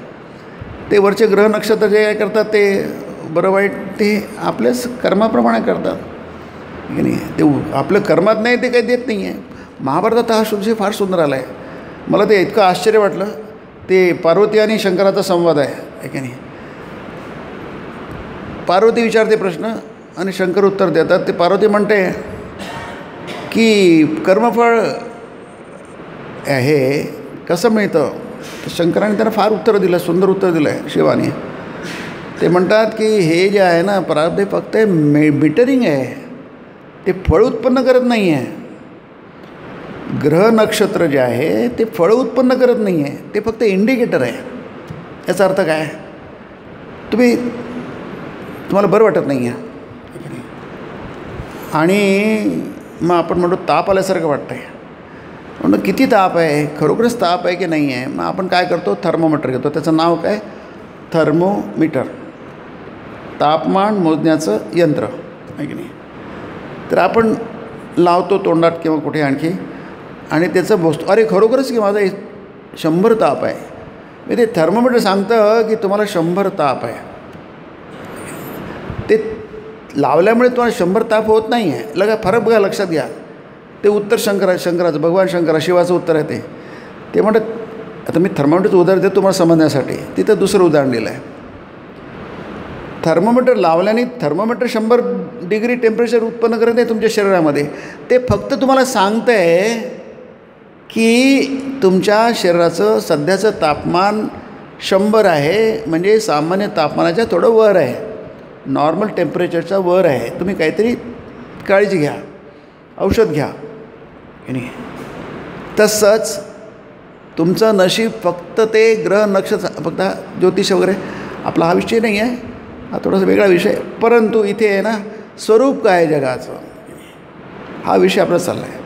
Speaker 1: ते वरचे ग्रह नक्षत्र जे काय करतात ते बरं वाईट ते आपल्याच कर्माप्रमाणे करतात की नाही. ते आपलं कर्मात नाही ते काही देत नाही आहे. महाभारतात हा विषय फार सुंदर आला आहे. मला ते इतकं आश्चर्य वाटलं. ते पार्वती आणि शंकराचा संवाद आहे की नाही. पार्वती विचारते प्रश्न आणि शंकर उत्तर देतात. ते पार्वती म्हणते की कर्मफळ हे कसं मिळतं? तर शंकराने त्यांना फार उत्तरं दिलं, सुंदर उत्तर दिलं आहे शिवाने. ते म्हणतात की हे जे आहे ना प्रारब्ध, फक्त मीटरिंग आहे, ते फळ उत्पन्न करत नाही आहे. ग्रह नक्षत्र जे आहे ते फळ उत्पन्न करत नाही आहे, ते फक्त इंडिकेटर आहे. याचा अर्थ काय? तुम्हाला बरं वाटत नाही आहे आणि मग आपण म्हणतो ताप आल्यासारखं वाटतं आहे. म्हणून किती ताप आहे, खरोखरच ताप आहे की नाही आहे. मग आपण काय करतो? थर्मोमीटर घेतो. त्याचं नाव काय? थर्मोमीटर, तापमान मोजण्याचं यंत्र, आहे की नाही. तर आपण लावतो तोंडात किंवा कुठे आणखी आणि त्याचं मोजतो. अरे खरोखरच की माझा 100 ताप आहे. मी ते थर्मोमीटर सांगतं की तुम्हाला 100 ताप आहे. ते लावल्यामुळे तुम्हाला 100 ताप होत नाही आहे. फरक बघा, लक्षात घ्या. ते उत्तर शंकराचं, भगवान शंकरा शिवाचं उत्तर आहे. ते म्हणतात, आता मी थर्मोमीटरचं उदाहरण देतो तुम्हाला समजण्यासाठी. तिथं दुसरं उदाहरण दिलं आहे. थर्मोमीटर लावल्याने थर्मोमीटर 100 डिग्री टेम्परेचर उत्पन्न करत नाही तुमच्या शरीरामध्ये. ते फक्त तुम्हाला सांगतं आहे की तुमच्या शरीराचं सध्याचं तापमान 100 आहे, म्हणजे सामान्य तापमानाच्या थोडं वर आहे, नॉर्मल टेम्परेचरच्या वर आहे. तुम्ही काहीतरी काळजी घ्या, औषध घ्या की नाही. तसंच तुमचं नशीब फक्त ते ग्रह नक्षत्र, फक्त ज्योतिष वगैरे आपला हा विषय नाही आहे, हा थोडासा वेगळा विषय. परंतु इथे आहे ना, स्वरूप काय आहे जगाचं, हा विषय आपला चालला आहे.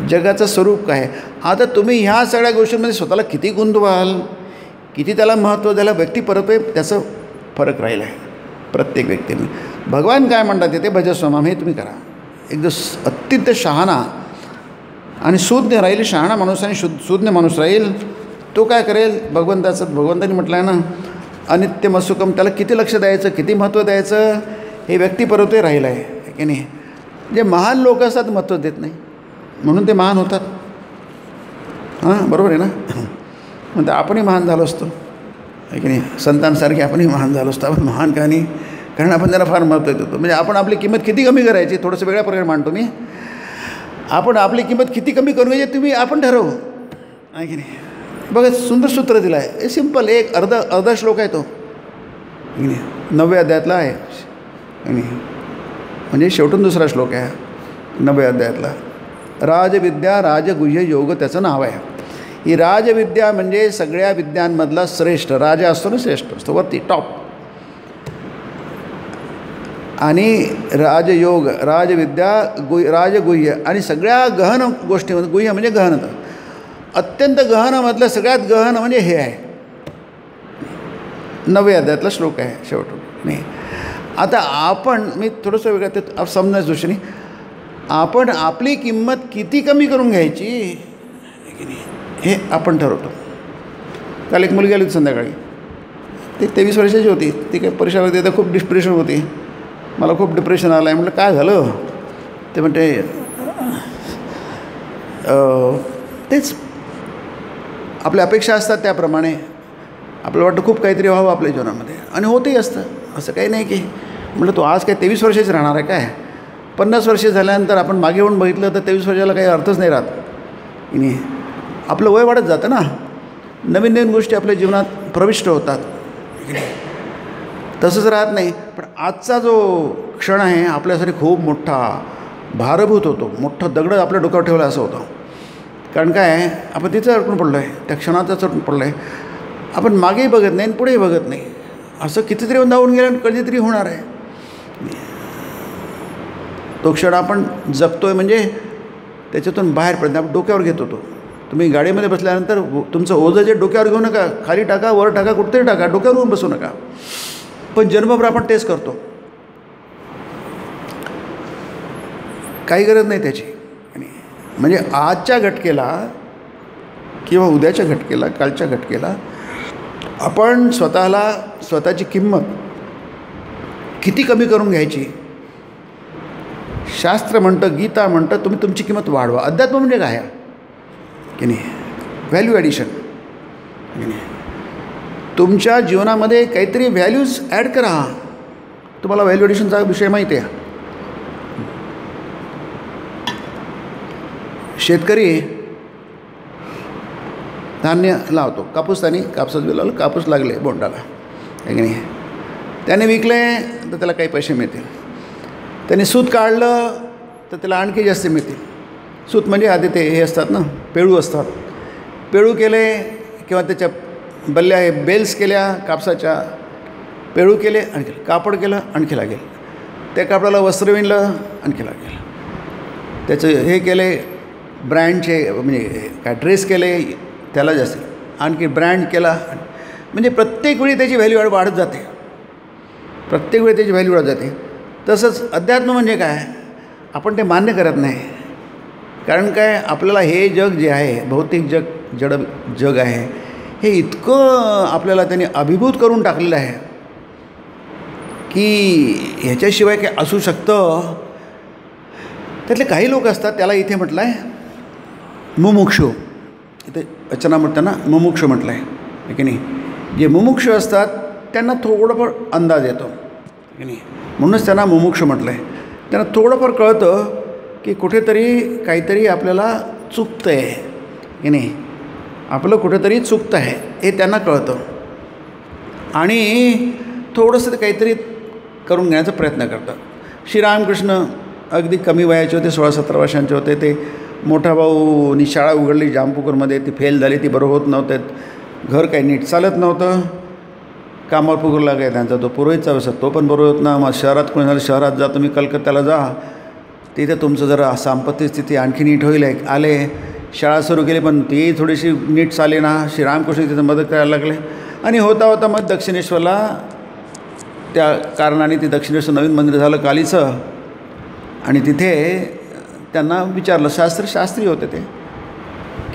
Speaker 1: जगाचं स्वरूप काय आहे. आता तुम्ही ह्या सगळ्या गोष्टींमध्ये स्वतःला किती गुंतवाल, किती त्याला महत्त्व द्यायला, व्यक्तिपरत्वे त्याचं फरक राहिला आहे प्रत्येक व्यक्तीने. भगवान काय म्हणतात ते भजस्वमाम, हे तुम्ही करा. एक जो अत्यंत शहाणा आणि शून्य राहील, शहाणा माणूस आणि शून्य माणूस राहील, तो काय करेल, भगवंतानी म्हटलं आहे ना, अनित्यम असुकम, त्याला किती लक्ष द्यायचं, किती महत्त्व द्यायचं, हे व्यक्तिपरत्वे राहिलं आहे की नाही. जे महान लोक असतात महत्त्व देत नाही, म्हणून ते महान होतात. हां, बरोबर आहे ना. म्हणते आपणही महान झालो असतो आहे की नाही, संतांसारखे आपणही महान झालो असतो. आपण महान का नाही, कारण आपण त्यांना फार महत्त्व देतो. म्हणजे आपण आपली किंमत किती कमी करायची, थोडंसं वेगळ्या प्रकारे मांडतो मी. आपण आपली किंमत किती कमी करून घ्यायची तुम्ही आपण ठरवू आहे की नाही. बघा, सुंदर सूत्र दिलं आहे, हे सिम्पल, एक अर्धा श्लोक आहे तो की नाही, 9व्या अध्यायातला आहे आणि म्हणजे शेवटून दुसरा श्लोक आहे 9व्या अध्यायातला. राजविद्या राजगुह्य योग त्याचं नाव आहे. ही राजविद्या म्हणजे सगळ्या विद्यांमधला श्रेष्ठ, राजा असतो ना, श्रेष्ठ असतो वरती टॉप. आणि राजयोग, राजविद्या, राजगुह्य आणि सगळ्या गहन गोष्टीमध्ये, गुह्य म्हणजे गहनता, अत्यंत गहनामधलं सगळ्यात गहन म्हणजे हे आहे. 9व्या अध्यायातला श्लोक आहे शेवटून नाही. आता आपण, मी थोडंसं वेगळं ते समजायचं दृष्टीने, आपण आपली किंमत किती कमी करून घ्यायची हे आपण ठरवतो. काल एक मुलगी आली होती संध्याकाळी, ती 23 वर्षाची होती. ती काही परीक्षा होती, तर खूप डिप्रेशन होती. मला खूप डिप्रेशन आलं आहे. म्हटलं काय झालं, ते म्हणते तेच आपल्या अपेक्षा असतात त्याप्रमाणे आपल्याला वाटतं खूप काहीतरी व्हावं आपल्या जीवनामध्ये, आणि होतही असतं, असं काही नाही की. म्हटलं तू आज काय 23 वर्षाची राहणार आहे काय, 50 वर्षे झाल्यानंतर आपण मागे येऊन बघितलं तर 23 वर्षाला काही अर्थच नाही राहत की. आपलं वय वाढत जातं ना, नवीन नवीन गोष्टी आपल्या जीवनात प्रविष्ट होतात. तसंच राहत नाही. पण आजचा जो क्षण आहे आपल्यासाठी खूप मोठा भारभूत होतो, मोठा दगड आपल्या डोक्यावर ठेवला असं होतं. कारण काय आहे, आपण तिथं अडकून पडलो आहे, त्या क्षणातच अडकून पडलो आहे. आपण मागेही बघत नाही आणि पुढेही बघत नाही. असं कितीतरी येऊन धावून गेलं, कधीतरी होणार आहे. तो क्षण आपण जगतो आहे म्हणजे त्याच्यातून बाहेर पडतो, आपण डोक्यावर घेतो. तो तुम्ही गाडीमध्ये बसल्यानंतर तुमचं ओझं जे डोक्यावर घेऊ नका, खाली टाका, वर टाका, कुठेतरी टाका, डोक्यावर येऊन बसू नका. पण जन्मभर आपण तेच करतो, काही गरज नाही त्याची. म्हणजे आजच्या घटकेला किंवा उद्याच्या घटकेला, कालच्या घटकेला आपण स्वतःची किंमत किती कमी करून घ्यायची. शास्त्र म्हणतं, गीता म्हणतं, तुम्ही तुमची किंमत वाढवा. अध्यात्म म्हणजे काय आहे की नाही, व्हॅल्यू ॲडिशन की नाही. तुमच्या जीवनामध्ये काहीतरी व्हॅल्यूज ॲड करा. तुम्हाला व्हॅल्यू ॲडिशनचा विषय माहिती आहे. शेतकरी धान्य लावतो, कापूस, त्याने कापसाचं बी लावलं, कापूस लागले बोंडाला आहे की नाही. त्याने विकले तर त्याला काही पैसे मिळतील. त्याने सूत काढलं तर त्याला आणखी जास्त मिळतील. सूत म्हणजे आधी ते हे असतात ना, पेळू असतात. पेळू केले किंवा त्याच्या बल्ल्या हे बेल्स केल्या कापसाच्या, पेळू केले आणखी, कापड केलं आणखी लागेल, त्या कापडाला वस्त्र विणलं आणखी लागेल, त्याचं हे केले ब्रँडचे, म्हणजे काय ड्रेस केले त्याला जास्त, आणखी ब्रँड केला. म्हणजे प्रत्येक वेळी त्याची व्हॅल्यू वाढत जाते, प्रत्येक वेळी त्याची व्हॅल्यू वाढत जाते. तसंच अध्यात्म म्हणजे काय, आपण ते मान्य करत नाही. कारण काय, आपल्याला हे जग जे आहे, भौतिक जग, जड जग आहे, हे इतकं आपल्याला त्यांनी अभिभूत करून टाकलेलं आहे की ह्याच्याशिवाय काय असू शकतं. त्यातले काही लोक असतात, त्याला इथे म्हटलं आहे मुमुक्षु, इथे रचना म्हणताना मुमुक्षु म्हटलं आहे की नाही. जे मुमुक्षु असतात त्यांना थोडंफार अंदाज येतो की नाही, म्हणूनच त्यांना मुमुक्षु म्हटलं आहे. त्यांना थोडंफार कळतं की कुठेतरी काहीतरी आपल्याला चुकतं आहे की नाही, आपलं कुठेतरी चुकतं आहे हे त्यांना कळतं, आणि थोडंसं ते काहीतरी करून घेण्याचा प्रयत्न करतात. श्रीरामकृष्ण अगदी कमी वयाचे होते, 16-17 वर्षांचे होते. ते मोठा भाऊनी शाळा उघडली जामपूरमध्ये, ती फेल झाली, ती बरोबर होत नव्हते, घर काही नीट चालत नव्हतं. कामावर पुरला काय त्यांचा तो पुरोहितचा व्यवसाय, तो पण बरोबर होत ना. मग शहरात कोणी झालं, शहरात जा तुम्ही, कलकत्त्याला जा, तिथे तुमचं जरा संपत्ती स्थिती आणखी नीट होईल. आले, शाळा सुरू केली, पण ती थोडीशी नीट चालली ना. श्रीरामकृष्ण तिथं मदत करायला लागले आणि होता होता मग दक्षिणेश्वरला त्या कारणाने ते दक्षिणेश्वर नवीन मंदिर झालं कालीचं. आणि तिथे त्यांना विचारलं, शास्त्री होते ते,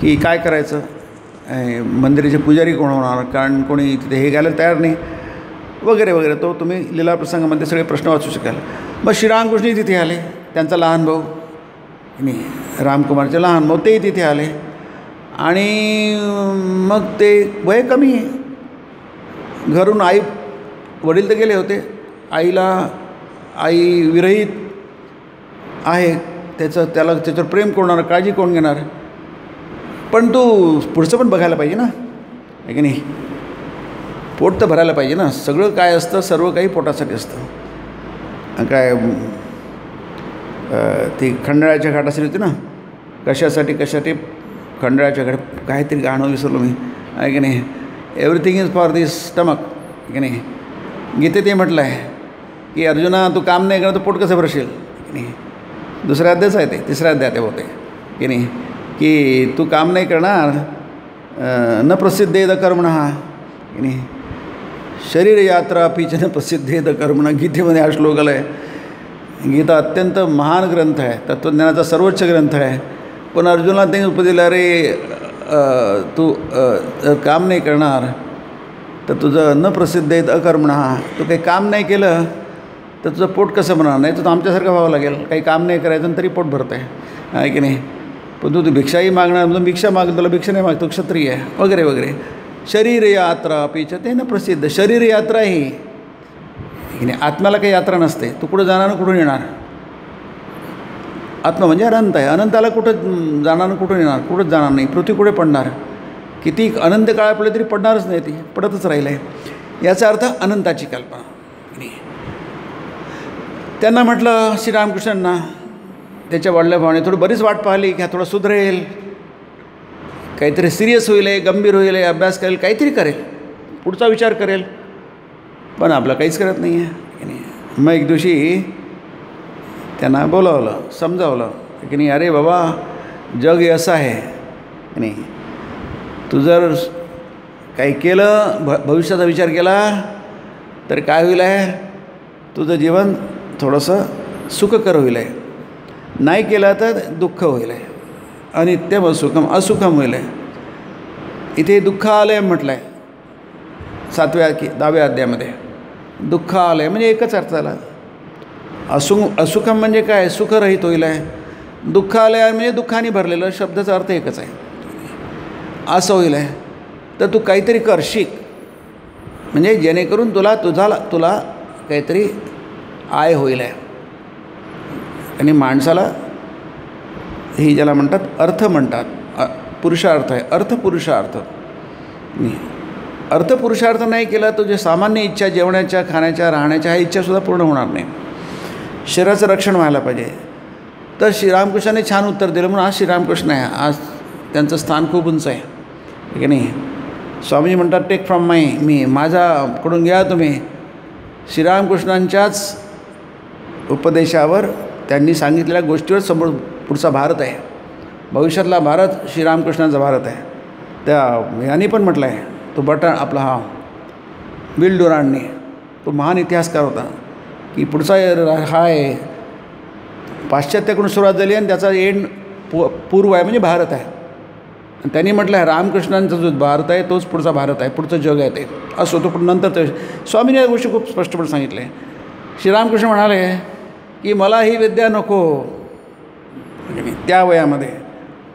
Speaker 1: की काय करायचं, मंदिराचे पुजारी कोण होणार, कारण कोणी तिथे हे घ्यायला तयार नाही वगैरे वगैरे. तो तुम्ही लीला प्रसंगामध्ये सगळे प्रश्न वाचू शकाल. मग श्रीरामकृष्णही तिथे आले, त्यांचा लहान भाऊ नाही, रामकुमारचे लहान भाऊ तेही तिथे आले. आणि मग ते वय कमी आहे, घरून वडील तर गेले होते, आई विरहित आहे, त्याच्यावर प्रेम कोण होणार, काळजी कोण घेणार. पण तू पुढचं पण बघायला पाहिजे ना, आहे की नाही. पोट तर भरायला पाहिजे ना. सगळं काय असतं, सर्व काही पोटासाठी असतं. काय ती खंडाळ्याच्या घाटासाठी होती ना, कशासाठी खंडाळ्याच्या घाट, काहीतरी गाणं विसरलो मी, आहे की नाही. Everything is for this stomach, की नाही. गीतेत ते म्हटलं आहे की अर्जुना, तू काम नाही करत तर पोट कसं भरशील, की नाही. दुसऱ्या अध्यायच आहे ते, तिसऱ्या अध्यायात होते, की नाही, की तू काम नाही करणार, न प्रसिद्धेद कर्मणः, की नाही. शरीर यात्रा पीच न प्रसिद्धेद कर्मणः, गीतेमध्ये हा श्लोक आला आहे. गीता अत्यंत महान ग्रंथ आहे, तत्त्वज्ञानाचा सर्वोच्च ग्रंथ आहे. पण अर्जुनाला त्यांनी उपदेश दिला, अरे तू काम नाही करणार तर तुझं न प्रसिद्धेद अकर्मणः, तू काही काम नाही केलं तर तुझं पोट कसं भरणार. नाही तर आमच्यासारखं व्हावं लागेल, काही काम नाही करायचं तरी पोट भरतं आहे की नाही. पण तू भिक्षाही मागणार, म्हणजे भिक्षा माग, तुला भिक्षा नाही मागतो, क्षत्रिय आहे वगैरे वगैरे. शरीर यात्रा पिचते न प्रसिद्ध, शरीर यात्रा ही की नाही. आत्म्याला काही यात्रा नसते, तू कुठं जाणार आणि कुठून येणार. आत्मा म्हणजे अनंत आहे, अनंताला कुठं जाणार आणि कुठून येणार, कुठंच जाणार नाही. पृथ्वी कुठे पडणार, किती अनंत काळ पडले तरी पडणारच नाही, ती पडतच राहिलं आहे. याचा अर्थ अनंताची कल्पना. त्यांना म्हटलं श्रीरामकृष्णांना, त्याच्या वडल्या भावाने थोडी बरीच वाट पाहिली की हा थोडं सुधरेल, काहीतरी सिरियस होईल, गंभीर होईल, अभ्यास करेल, काहीतरी करेल, पुढचा विचार करेल. पण आपलं काहीच करत नाही आहे, की नाही. मग एक दिवशी त्यांना बोलावलं, समजावलं, की नाही, अरे बाबा जग हे असं आहे, की नाही. तू जर काही केलं, भविष्याचा विचार केला तर काय होईल आहे, तुझं जीवन थोडंसं सुखकर होईल आहे. नाही केलं तर दुःख होईल आहे, अनित्यम असुखम होईल आहे. इथे दुःखालय म्हटलं आहे 10व्या अध्यायामध्ये. दुःखालय म्हणजे एकच अर्थ झाला. असुखम म्हणजे काय, सुखरहित होईल आहे. दुःखालय म्हणजे दुःखाने भरलेलं, शब्दाचा अर्थ एकच आहे, असं होईल आहे. तर तू काहीतरी कर, शिक, म्हणजे जेणेकरून तुला काहीतरी आय होईल आहे. आणि माणसाला ही ज्याला म्हणतात अर्थ म्हणतात, पुरुषार्थ आहे, अर्थपुरुषार्थ. अर्थपुरुषार्थ नाही केला तर जे सामान्य इच्छा, जेवण्याच्या, खाण्याच्या, राहण्याच्या, ह्या इच्छासुद्धा पूर्ण होणार नाही. शरीराचं रक्षण व्हायला पाहिजे. तर श्रीरामकृष्णाने छान उत्तर दिलं, म्हणून आज श्रीरामकृष्ण आहे, आज त्यांचं स्थान खूप उंच आहे, की नाही. स्वामीजी म्हणतात, टेक फ्रॉम मी, माझ्याकडून घ्या तुम्ही. श्रीरामकृष्णांच्याच उपदेशावर, त्यांनी सांगितलेल्या गोष्टीवर समोर पुढचा भारत आहे. भविष्यातला भारत श्रीरामकृष्णांचा भारत आहे. त्या यांनी पण म्हटलं आहे, तो आपला हा विल डुरांनी, तो महान इतिहासकार होता, की पुढचा हा आहे, पाश्चात्याकडून सुरुवात झाली आणि त्याचा एंड पूर्व आहे, म्हणजे भारत आहे. त्यांनी म्हटलं आहे रामकृष्णांचा जो भारत आहे तोच पुढचा भारत आहे, पुढचं जग आहे ते. असो तो पण नंतर ते स्वामीने या गोष्टी खूप स्पष्टपणे सांगितले. श्रीरामकृष्ण म्हणाले की मला ही विद्या नको, त्या वयामध्ये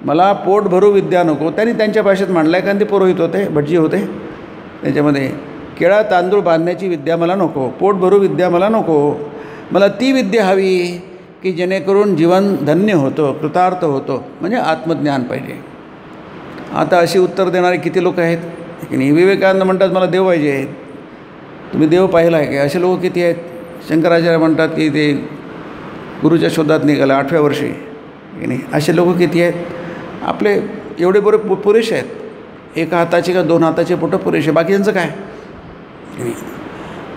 Speaker 1: मला पोट भरू विद्या नको. त्यांनी त्यांच्या भाषेत मांडलं आहे, कारण ते पुरोहित होते, भटजी होते. त्याच्यामध्ये केळा तांदूळ बांधण्याची विद्या मला नको, पोट भरू विद्या मला नको. मला ती विद्या हवी की जेणेकरून जीवन धन्य होतं, कृतार्थ होतं, म्हणजे आत्मज्ञान पाहिजे. आता अशी उत्तर देणारे किती लोक आहेत की नाही. विवेकानंद म्हणतात मला देव पाहिजे. तुम्ही देव पाहिला आहे का, असे लोक किती आहेत. शंकराचार्य म्हणतात की ते गुरुच्या शोधात निघाला 8व्या वर्षी, की नाही. असे लोक किती आहेत आपले, एवढे बरे पुरेसे आहेत. एका हाताचे का 2 हाताचे बोटं पुरेसे, बाकीच्यांचं काय.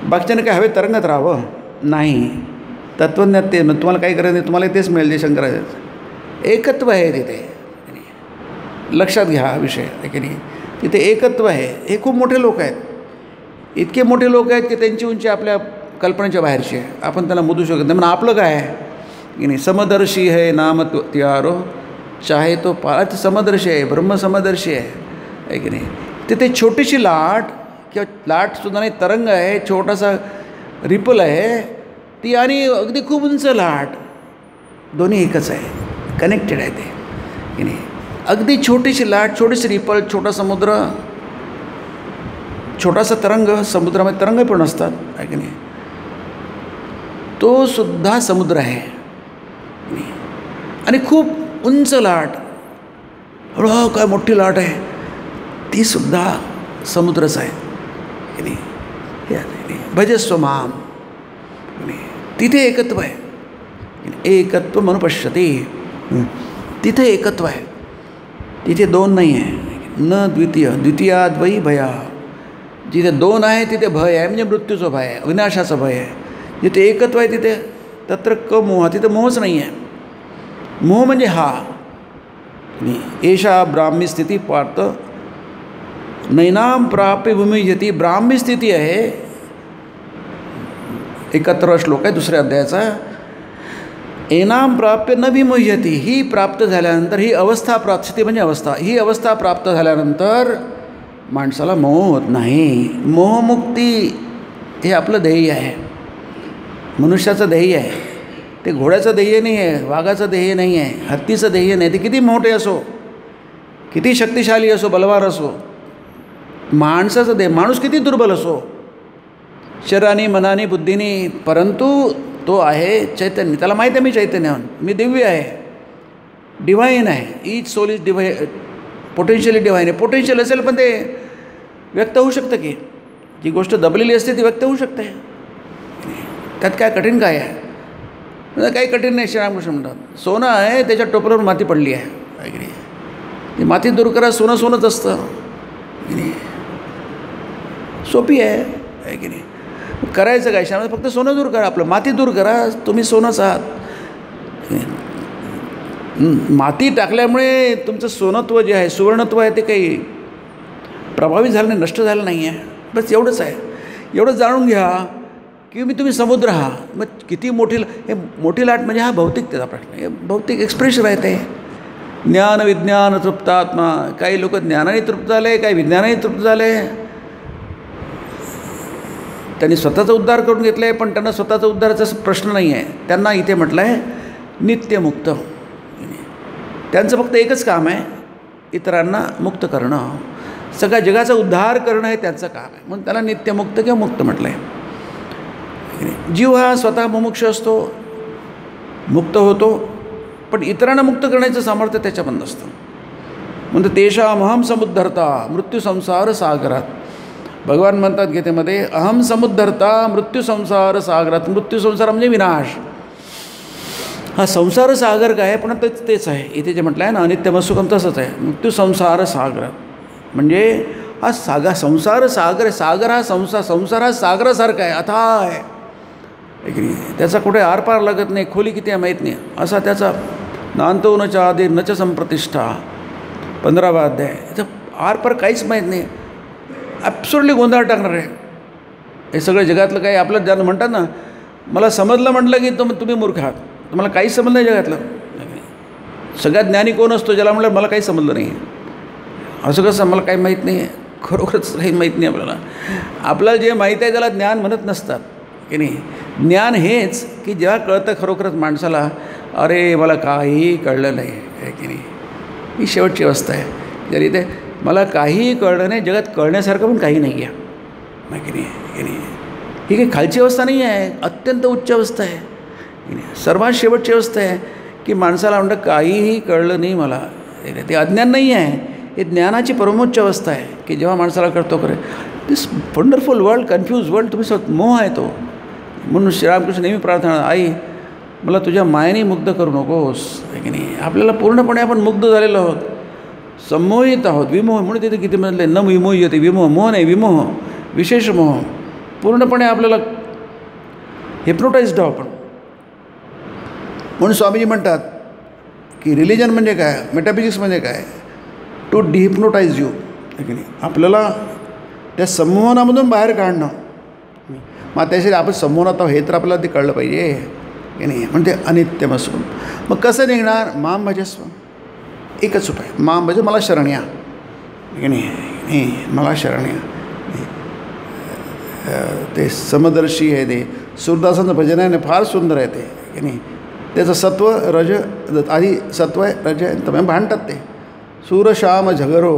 Speaker 1: बाकीच्यानं काय हवे तरंगत राहावं नाही. तत्त्वज्ञात ते तुम्हाला काही करायचं नाही, तुम्हाला तेच मिळेल जे शंकराचार्य. एकत्व आहे तिथे, लक्षात घ्या हा विषय आहे की नाही. तिथे एकत्व आहे. हे खूप मोठे लोक आहेत, इतके मोठे लोक आहेत की त्यांची उंची आपल्या कल्पनेच्या बाहेरची आहे. आपण त्यांना मुदू शकत नाही. म्हणून आपलं काय आहे की नाही, समदर्शी आहे नाम त्यारो चाहे तो पाच. समदर्शी आहे, ब्रह्मसमदर्शी आहे की नाही. तिथे छोटीशी लाट किंवा लाटसुद्धा नाही, तरंग आहे, छोटासा रिपल आहे ती, आणि अगदी खूप उंच लाट, दोन्ही एकच आहे, कनेक्टेड आहे ते की नाही. अगदी छोटीशी लाट, छोटीशी रिपल, छोटा समुद्र, छोटासा तरंग. समुद्रामध्ये तरंग पण असतात आहे की नाही. तो सुद्धा समुद्र आहे आणि खूप उंच लाट, काय मोठी लाट आहे, ती सुद्धा समुद्रच आहे की नाही. भजस्व माम, तिथे एकत्व आहे. एकत्व म्हणून पश्यते, तिथे एकत्व आहे, तिथे दोन नाही आहे. न द्वितीय, द्वितीयाद्वयी भया. जिथे दोन आहे तिथे भय आहे, म्हणजे मृत्यूचं भय आहे, विनाशाचं भय आहे. जिथे एकत्व आहे तिथे तत्र क मोह, तिथे मोहच नाही आहे. मोह म्हणजे हा. एषा ब्राह्मी स्थिती पार्थ नैनाम प्राप्य भूमिजती. ब्राह्मी स्थिती आहे, 71 श्लोक आहे 2ऱ्या अध्यायाचा. एनाम प्राप्य न विमुह्यती. ही प्राप्त झाल्यानंतर, ही अवस्था प्राप्त, स्थिती म्हणजे अवस्था, ही अवस्था प्राप्त झाल्यानंतर माणसाला मोह होत नाही. मोहमुक्ती हे आपलं ध्येय आहे, मनुष्याचं ध्येय आहे. ते घोड्याचं ध्येय नाही आहे, वाघाचं ध्येय नाही आहे, हत्तीचं ध्येय नाही. ते किती मोठे असो, किती शक्तिशाली असो, बलवान असो, माणसाचं ध्येय, माणूस किती दुर्बल असो शरीराने, मनाने, बुद्धीने, परंतु तो आहे चैतन्य. त्याला माहीत आहे मी चैतन्य, मी दिव्य आहे, डिव्हाइन आहे. Each soul is divine, potentially divine आहे. पोटेन्शियल असेल पण ते व्यक्त होऊ शकतं की, जी गोष्ट दबलेली असते ती व्यक्त होऊ शकते. त्यात काय कठीण काय आहे, काही कठीण नाही. श्रीरामकृष्ण म्हणतात सोनं आहे, त्याच्या टोपल्यावर माती पडली आहे की नाही. ती माती दूर करा, सोनं सोनंच असतं की नाही. सोपी आहे की नाही. करायचं काय, शाळेत फक्त सोनं दूर करा, आपलं माती दूर करा, तुम्ही सोनंच आहात. माती टाकल्यामुळे तुमचं सोनत्व जे आहे, सुवर्णत्व आहे, ते काही प्रभावित झालं नाही, नष्ट झालं नाही आहे. बस एवढंच आहे. एवढं जाणून घ्या की तुम्ही समुद्र आहात. मग किती मोठी, हे मोठी लाट म्हणजे हा भौतिकतेचा प्रश्न, हे भौतिक एक्सप्रेशन आहे. ते ज्ञान विज्ञान तृप्तात्मा. काही लोक ज्ञानाने तृप्त झाले, काही विज्ञानाने तृप्त झाले. त्यांनी स्वतःचा उद्धार करून घेतला आहे, पण त्यांना स्वतःचा उद्धाराचा प्रश्न नाही आहे. त्यांना इथे म्हटलं आहे नित्यमुक्त. त्यांचं फक्त एकच काम आहे, इतरांना मुक्त करणं, सगळ्या जगाचा उद्धार करणं हे त्यांचं काम आहे. म्हणून त्याला नित्यमुक्त किंवा मुक्त म्हटलं आहे. जीव हा स्वतः मुमुक्ष असतो, मुक्त होतो, पण इतरांना मुक्त करण्याचं सामर्थ्य त्याच्यामध्ये नसतं. म्हणजे तेषामहम समुद्धरता मृत्यू संसार सागरात. भगवान म्हणतात गीतेमध्ये अहम समुद्धरता मृत्यू संसार सागरात. मृत्यू संसार म्हणजे विनाश. हा संसार सागर काय आहे, पण तेच आहे. इथे जे म्हटलं आहे ना अनित्यमसुखम, तसंच आहे. मृत्यू संसार सागरात म्हणजे हा संसार सागर आहे. सागर हा संसार हा सागरासारखा आहे, अथाह आहे की नाही. त्याचा कुठे आरपार लागत नाही, खोली किती आहे माहीत नाही असा त्याचा. नांतो न च आदि न च संप्रतिष्ठा, 15वा अध्याय. याचं आरपार काहीच माहीत नाही. ॲब्सोल्युटली गोंधळ टाकणार आहे हे सगळं जगातलं. काही आपलं ज्यांना म्हणतात ना, मला समजलं म्हटलं की तुम्ही मूर्ख आहात, तुम्हाला काहीच समजलं नाही जगातलं. सगळ्यात ज्ञानी कोण असतो, ज्याला म्हटलं मला काही समजलं नाही. असं कसं, मला काही माहीत नाही आहे, खरोखरच काही माहीत नाही आपल्याला. आपल्याला जे माहीत आहे त्याला ज्ञान म्हणत नसतात की नाही. ज्ञान हेच की जेव्हा कळतं खरोखरच माणसाला, अरे मला काहीही कळलं नाही आहे की नाही. ही शेवटची अवस्था आहे. जरी ते मला काहीही कळलं नाही, जगात कळण्यासारखं पण काही नाही आहे की नाही. ही काही खालची अवस्था नाही आहे, अत्यंत उच्च अवस्था आहे की नाही. सर्वात शेवटची अवस्था आहे की माणसाला म्हणतं काहीही कळलं नाही मला. ते अज्ञान नाही आहे, हे ज्ञानाची परमोच्च अवस्था आहे की जेव्हा माणसाला कळतो खरं दिस वंडरफुल वर्ल्ड, कन्फ्यूज वर्ल्ड, तुम्ही मोह आहे तो. म्हणून श्रीरामकृष्ण नेहमी प्रार्थना, आई मला तुझ्या मायेने मुग्ध करू नकोस, आहे की नाही. आपल्याला पूर्णपणे आपण मुग्ध झालेलो आहोत, संमोहित आहोत. विमोह म्हणून तिथे किती म्हटले, न विमोह येते. विमोह, मोह नाही, विमोह, विशेष मोह. पूर्णपणे आपल्याला हिप्नोटाइज्ड आहोत आपण. म्हणून स्वामीजी म्हणतात की रिलिजन म्हणजे काय, मेटाफिजिक्स म्हणजे काय, टू डिहिप्नोटाइज यू, आहे की नाही. आपल्याला त्या संमोहनामधून बाहेर काढणं. मग त्यासाठी आपण संमोहनात आहोत हे तर आपल्याला ते कळलं पाहिजे, की नाही. म्हणजे अनित्यम असून मग कसं निघणार, माम भजस्व. एकच उपाय, माम भज, मला शरण या, की नाही. मला शरण या. ते समदर्शी आहे, ते सूरदासांचं भजन आहे, फार सुंदर आहे ते, की नाही. त्याचं सत्व रज, आधी सत्व आहे, रज आहे, तर भांडतात ते. सूर श्याम झगरो,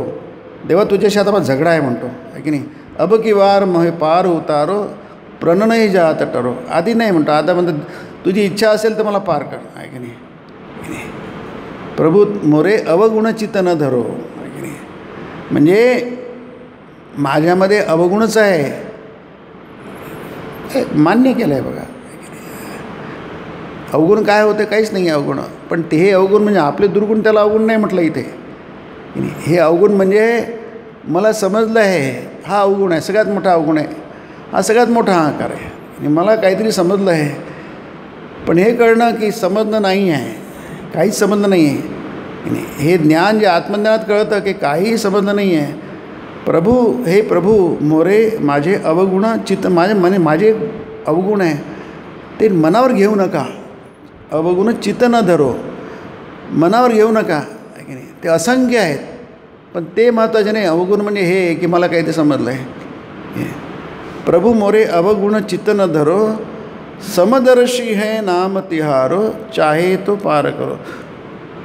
Speaker 1: देवा तुझ्याशी आता मला झगडा आहे म्हणतो, आहे की नाही. अब की वार महे पार उतारो, प्रणनही जात टरो. आधी नाही म्हणतो, आता म्हणतो तुझी इच्छा असेल तर मला पार कर, आहे की नाही. प्रभू मोरे अवगुणचित न धरो, आहे की नाही. म्हणजे माझ्यामध्ये अवगुणच आहे, मान्य केलं आहे बघा. अवगुण काय होते, काहीच नाही आहे अवगुण. पण ते हे अवगुण म्हणजे आपले दुर्गुण, त्याला अवगुण नाही म्हटलं इथे. हे अवगुण म्हणजे मला समजलं आहे हा अवगुण आहे, सगळ्यात मोठा अवगुण आहे, हा सगळ्यात मोठा अहंकार आहे. आणि मला काहीतरी समजलं आहे, पण हे कळणं की समजणं नाही आहे, काहीच समजलं नाही आहे. हे ज्ञान जे आत्मज्ञानात कळतं की काहीही समजलं नाही आहे. प्रभू, हे प्रभू मोरे माझे अवगुण चित्त, माझे अवगुण आहे ते मनावर घेऊ नका. अवगुण चित्त न धरो, मनावर घेऊ नका, आहे की नाही. ते असंख्य आहेत, पण ते महत्त्वाचे नाही. अवगुण म्हणजे हे की मला काही ते समजलं आहे. प्रभू मोरे अवगुण चित्त न धरो, समदर्शी है नाम तिहारो, चाहे तो पार करो.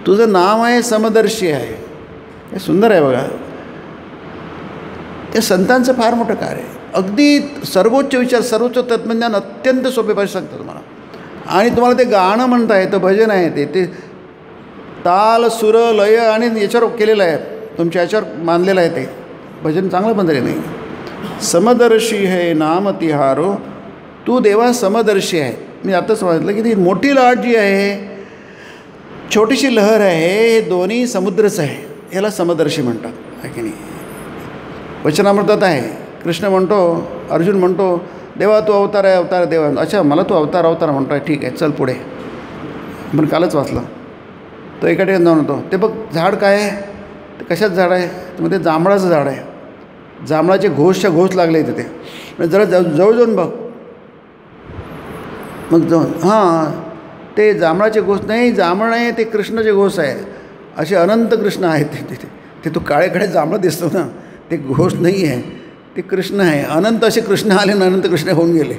Speaker 1: तुझं नाव आहे समदर्शी आहे, हे सुंदर आहे बघा. ते संतांचं फार मोठं कार्य आहे. अगदी सर्वोच्च विचार, सर्वोच्च तत्त्वज्ञान अत्यंत सोपे भाषेत सांगतं तुम्हाला. आणि तुम्हाला ते गाणं म्हणता येतं, भजन आहे ते ताल सुर लय आणि याच्यावर केलेलं आहे, तुमच्या याच्यावर मानलेलं आहे. ते भजन चांगलं बनलेलं नाही. समदर्शी है नाम तिहारो, तू देवा समदर्शी आहे. मी आताच म्हटलं की ती मोठी लाट जी आहे, छोटीशी लहर आहे, हे दोन्ही समुद्रच आहे, याला समदर्शी म्हणतात, आहे की नाही. वचनामृतात आहे, कृष्ण म्हणतो, अर्जुन म्हणतो, देवा तू अवतार आहे, अवतार देवा. अच्छा, मला तू अवतार म्हणतो आहे, ठीक आहे, चल पुढे. पण कालच वाचलं, तो एका ठिकाणी जाऊन होतो, ते बघ झाड काय आहे, ते कशात झाड आहे, तर मग ते जांभळाचं झाड आहे. जांभळाचे घोसच्या घोस लागले तिथे. जरा जवळ जाऊन बघ, मग जाऊन हां, ते जांभळाचे घोस नाही, जांभळ नाही, ते कृष्णाचे घोस आहे. असे अनंत कृष्ण आहेत तिथे. ते तो काळे जांभळं दिसतो ना, ते घोष नाही आहे, ते कृष्ण आहे. अनंत असे कृष्ण आले ना, अनंत कृष्ण होऊन गेले,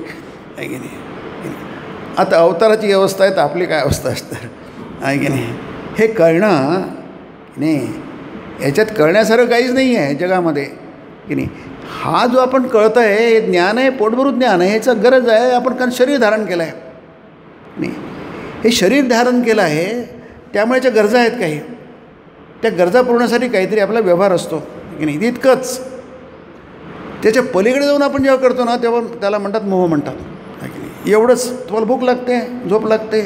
Speaker 1: आहे की नाही. आता अवताराची अवस्था आहे तर आपली काय अवस्था असणार, आहे की नाही. हे कळणं नाही, याच्यात कळण्यासारखं काहीच नाही आहे जगामध्ये, की नाही. हा जो आपण कळतं आहे हे ज्ञान आहे, पोटभरून ज्ञान आहे, ह्याचं गरज आहे. आपण कारण शरीर धारण केलं आहे, नाही. हे शरीर धारण केलं आहे, त्यामुळे याच्या गरजा आहेत काही. त्या गरजा पूर्णसाठी काहीतरी आपला व्यवहार असतो, की नाही. इतकंच. त्याच्या पलीकडे जाऊन आपण जेव्हा करतो ना, तेव्हा त्याला म्हणतात मोह म्हणतात, आहे की नाही. एवढंच. तुम्हाला भूक लागते, झोप लागते,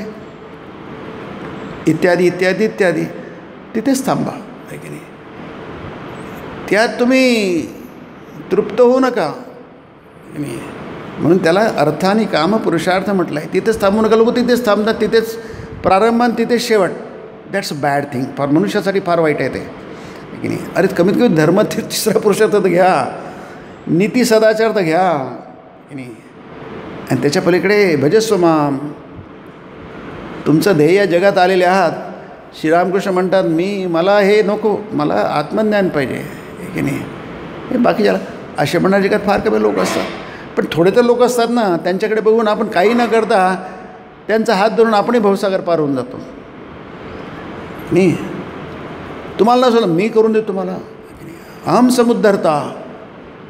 Speaker 1: इत्यादी इत्यादी इत्यादी, तिथेच थांबा, आहे की नाही. त्यात तुम्ही तृप्त होऊ नका, नाही. म्हणून त्याला अर्थ आणि काम पुरुषार्थ म्हटलं आहे. तिथेच थांबू नका. लोक तिथेच थांबतात, तिथेच प्रारंभ आणि तिथेच शेवट. That's bad thing. फार मनुष्यासाठी फार वाईट आहे ते, की नाही. अरे कमीत कमी धर्म तिसरा पुरुषार्थ तर घ्या, नीती सदाचार तर घ्या, की नाही. आणि त्याच्या पलीकडे भजस्व माम. तुमचं ध्येय या जगात आलेले आहात. श्रीरामकृष्ण म्हणतात, मला हे नको, मला आत्मज्ञान पाहिजे, की नाही. हे बाकीच्याला असे म्हणणारे जगात फार कमी लोक असतात. पण थोडे तर लोक असतात ना, त्यांच्याकडे बघून आपण काही न करता त्यांचा हात धरून आपणही भवसागर पार होऊन जातो. नाही, तुम्हाला नसलं मी करून देतो तुम्हाला. अहम समुद्धरता.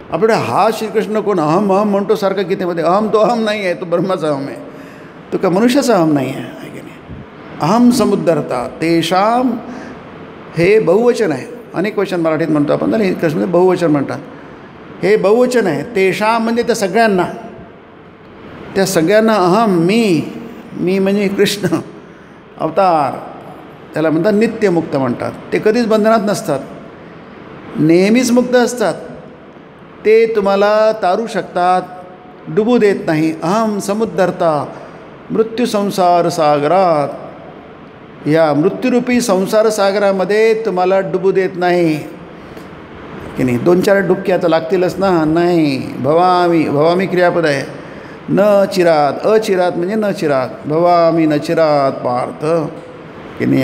Speaker 1: आपल्याकडे हा श्रीकृष्ण कोण अहम अहम म्हणतो सारखं गीतेमध्ये. अहम तो अहम नाही आहे, तो ब्रह्माचा अहम आहे, तो का मनुष्याचा अहम नाही आहे, की नाही. अहम समुद्धरता तेषाम. हे बहुवचन आहे, अनेक वचन मराठीत म्हणतो आपण, तर इंग्लिशमध्ये बहुवचन म्हणतात. हे बहुवचन आहे. तेषाम म्हणजे त्या सगळ्यांना, त्या सगळ्यांना अहम मी मी म्हणजे कृष्ण अवतार, त्याला म्हणतात नित्यमुक्त म्हणतात. ते कधीच बंधनात नसतात, नेहमीच मुक्त असतात. ते तुम्हाला तारू शकतात, डुबू देत नाही. अहम समुद्धरता मृत्यू संसार सागरात, या मृत्यूरूपी संसार सागरामध्ये तुम्हाला डुबू देत नाही की नाही. 2-4 डुबक्या तर लागतीलच ना. नाही, भवामी क्रियापद आहे. न चिरात, अचिरात म्हणजे न चिरात, भवामी न चिरात पार्थ की नाही.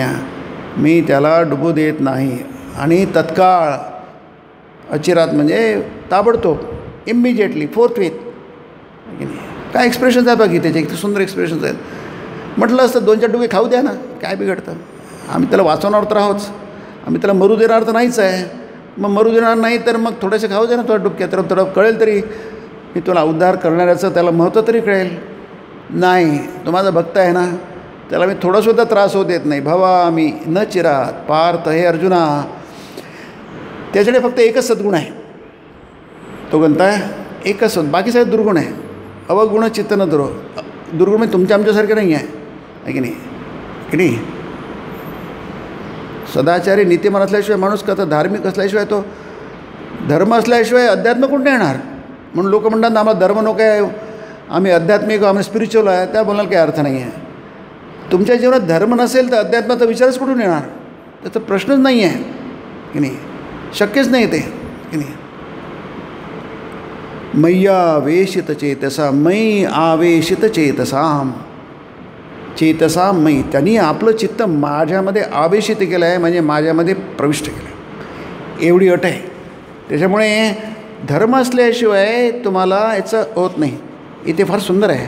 Speaker 1: मी त्याला डुबू देत नाही. आणि तत्काळ, अचिरात म्हणजे ताबडतोब, इमिजिएटली, फोर्थविथ की नाही. काय एक्सप्रेशन्स आहेत बाकी त्याचे, किती सुंदर एक्सप्रेशन्स आहेत. म्हटलं असतं 2-4 डुबके खाऊ द्या ना, काय बिघडतं. आम्ही त्याला वाचवणार तर आहोत, आम्ही त्याला मरू देणार तर नाहीच आहे. मग मरू देणार नाही तर मग थोडेसे खाऊ दे ना थोडं डुबक्या, तर थोडं कळेल तरी, मी तुला उद्धार करणाऱ्याचं त्याला महत्त्व तरी कळेल. नाही, तो माझा भक्त आहे ना, त्याला मी थोडासुद्धा त्रास होत देत नाही. भवामी न चिरात पार्थ, हे अर्जुना, त्याच्याकडे फक्त एकच सद्गुण आहे. तो कोणता आहे? एकच बाकी सगळे दुर्गुण आहे. अवगुण चित्तन दुर्गुण म्हणजे तुमच्या आमच्यासारखे नाही आहे की नाही की नाही. सदाचारी नीतिमान असल्याशिवाय माणूस कसं धार्मिक असल्याशिवाय, तो धर्म असल्याशिवाय अध्यात्म कुठे येणार. म्हणून लोक म्हणतात आम्हाला धर्म नको आहे, आम्ही आध्यात्मिक, आम्ही स्पिरिच्युअल आहे. त्या बोलायला काही अर्थ नाही आहे. तुमच्या जीवनात धर्म नसेल तर अध्यात्माचा विचारच कुठून येणार. त्याचा प्रश्नच नाही आहे की नाही, शक्यच नाही ते की नाही. मय्यावेशित चेतसा, मयी आवेशित चेतसाम, चेतसाम मयी, त्यांनी आपलं चित्त माझ्यामध्ये आवेशित केलं आहे, म्हणजे माझ्यामध्ये प्रविष्ट केलं आहे, एवढी अट आहे. त्याच्यामुळे धर्म असल्याशिवाय तुम्हाला याचं होत नाही. इथे फार सुंदर आहे.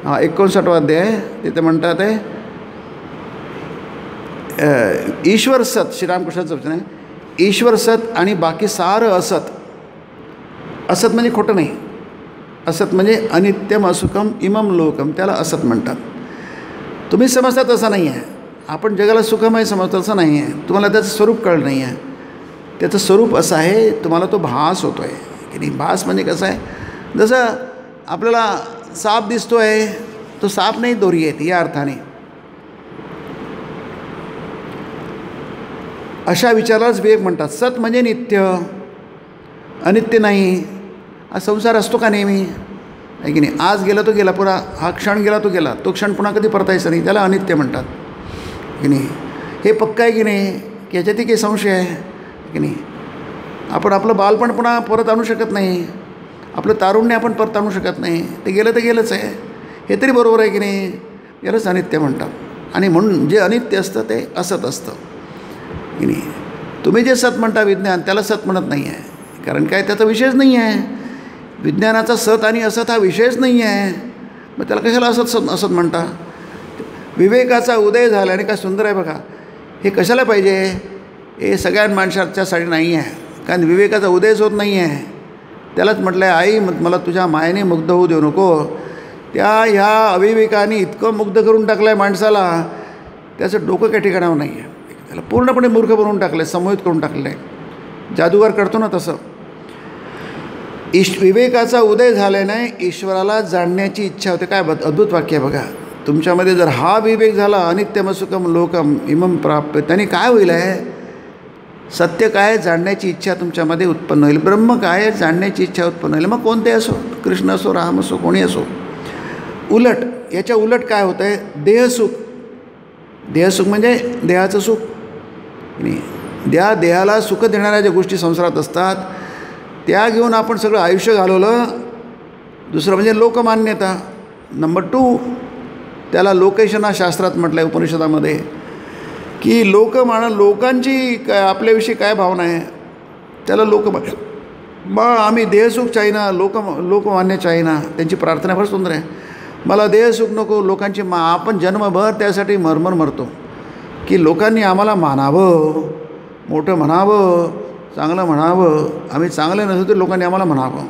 Speaker 1: 59 अध्याय, तिथे म्हणतात आहे ईश्वर सत, श्रीरामकृष्णाचं वचन आहे, ईश्वर सत आणि बाकी सारं असत. असत म्हणजे खोटं नाही, असत म्हणजे अनित्यम असुखम इमम लोकम, त्याला असत म्हणतात. तुम्ही समजता तसं नाही आहे. आपण जगाला सुखमय समजतो तसं नाही आहे. तुम्हाला त्याचं स्वरूप कळलं नाही आहे. त्याचं स्वरूप असं आहे, तुम्हाला तो भास होतो आहे की नाही. भास म्हणजे कसं आहे, जसं आपल्याला साप दिसतो आहे, तो साप नाही दोरी आहे या अर्थाने. अशा विचारालाच विवेक म्हणतात. सत म्हणजे नित्य, अनित्य नाही. हा संसार असतो का नेहमी आहे की नाही. आज गेला तो गेला, पुरा हा क्षण गेला तो गेला, तो क्षण पुन्हा कधी परतायचा नाही, त्याला अनित्य म्हणतात की नाही. हे पक्का आहे की नाही, की याच्यातही काही संशय आहे की नाही. आपण आपलं बालपण पुन्हा परत आणू शकत नाही, आपलं तारुण्य आपण परत आणू शकत नाही. ते गेलं तर गेलंच आहे, हे तरी बरोबर आहे की नाही. यालाच अनित्य म्हणतात. आणि म्हणून जे अनित्य असतं ते असत असतं की नाही. तुम्ही जे सत म्हणता विज्ञान, त्याला सत म्हणत नाही आहे, कारण काय, त्याचा विषयच नाही आहे. विज्ञानाचा सत आणि असत हा विषयच नाही आहे, मग त्याला कशाला असत म्हणता. विवेकाचा उदय झाला, आणि काय सुंदर आहे बघा. हे कशाला पाहिजे, हे सगळ्या माणसाच्यासाठी नाही आहे, कारण विवेकाचा उदयच होत नाही आहे. त्यालाच म्हटलं आहे, आई मला तुझ्या मायेने मुग्ध होऊ देऊ नको. ह्या अविवेकाने इतकं मुग्ध करून टाकलं आहे माणसाला, त्याचं डोकं काही ठिकाणावर नाही आहे. त्याला पूर्णपणे मूर्ख बनवून टाकलं आहे, संमोहित करून टाकलं आहे. जादूगार करतो ना तसं. विवेकाचा उदय झाल्याने ईश्वराला जाणण्याची इच्छा होते. काय अद्भुत वाक्य आहे बघा. तुमच्यामध्ये जर हा विवेक झाला, अनित्यम सुखम लोकम इमम प्राप्य, त्याने काय होईल आहे, सत्य काय जाणण्याची इच्छा तुमच्यामध्ये उत्पन्न होईल. ब्रह्म काय जाणण्याची इच्छा उत्पन्न होईल. मग कोणते असो, कृष्ण असो, राम असो, कोणी असो. उलट, याच्या उलट काय होतं आहे, देहसुख. देहसुख म्हणजे देहाचं सुख. देहाला सुख देणाऱ्या ज्या गोष्टी संसारात असतात त्या घेऊन आपण सगळं आयुष्य घालवलं. दुसरं म्हणजे लोकमान्यता. नंबर 2, त्याला लोकेशना शास्त्रात म्हटलं आहे उपनिषदामध्ये, की लोकांची काय आपल्याविषयी काय भावना आहे, त्याला मग आम्ही देहसुख चाहीना, लोकमान्य चाहीना. त्यांची प्रार्थना फार सुंदर आहे. मला देहसुख नको, लोकांची आपण जन्मभर त्यासाठी मरतो की लोकांनी आम्हाला मानावं, मोठं म्हणावं, चांगलं म्हणावं. आम्ही चांगले नसलो तरी लोकांनी आम्हाला म्हणावं.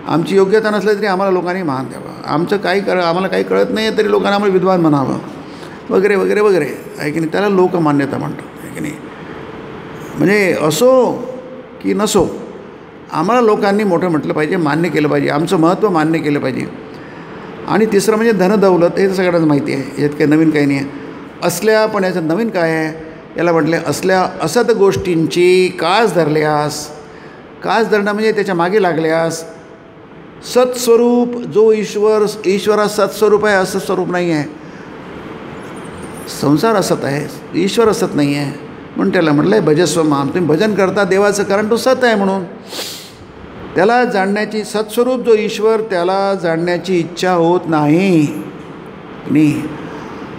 Speaker 1: आमची योग्यता नसली तरी आम्हाला लोकांनी मान द्यावं. आमचं आम्हाला काही कळत नाही तरी लोकांना आम्हाला विद्वान म्हणावं, वगैरे वगैरे वगैरे आहे की नाही. त्याला लोकमान्यता म्हणतो आहे की नाही. म्हणजे असो की नसो, आम्हाला लोकांनी मोठं म्हटलं पाहिजे, मान्य केलं पाहिजे, आमचं महत्त्व मान्य केलं पाहिजे. आणि तिसरं म्हणजे धनदौलत, हे तर सगळ्यांनाच माहिती आहे, यात काही नवीन काही नाही आहे. असल्या, पण याच्यात नवीन काय आहे, याला म्हटले असल्या असत गोष्टींची कास धरल्यास, कास धरणं म्हणजे त्याच्या मागे लागल्यास, सत्स्वरूप जो ईश्वरा सत्स्वरूप आहे, असं स्वरूप नाही आहे. संसार असत आहे, ईश्वर असत नाही आहे, म्हणून त्याला म्हटलं आहे भजस्व माम. तुम्ही भजन करता देवाचं, कारण तो सत आहे म्हणून. त्याला जाणण्याची, सत्स्वरूप जो ईश्वर, त्याला जाणण्याची इच्छा होत नाही.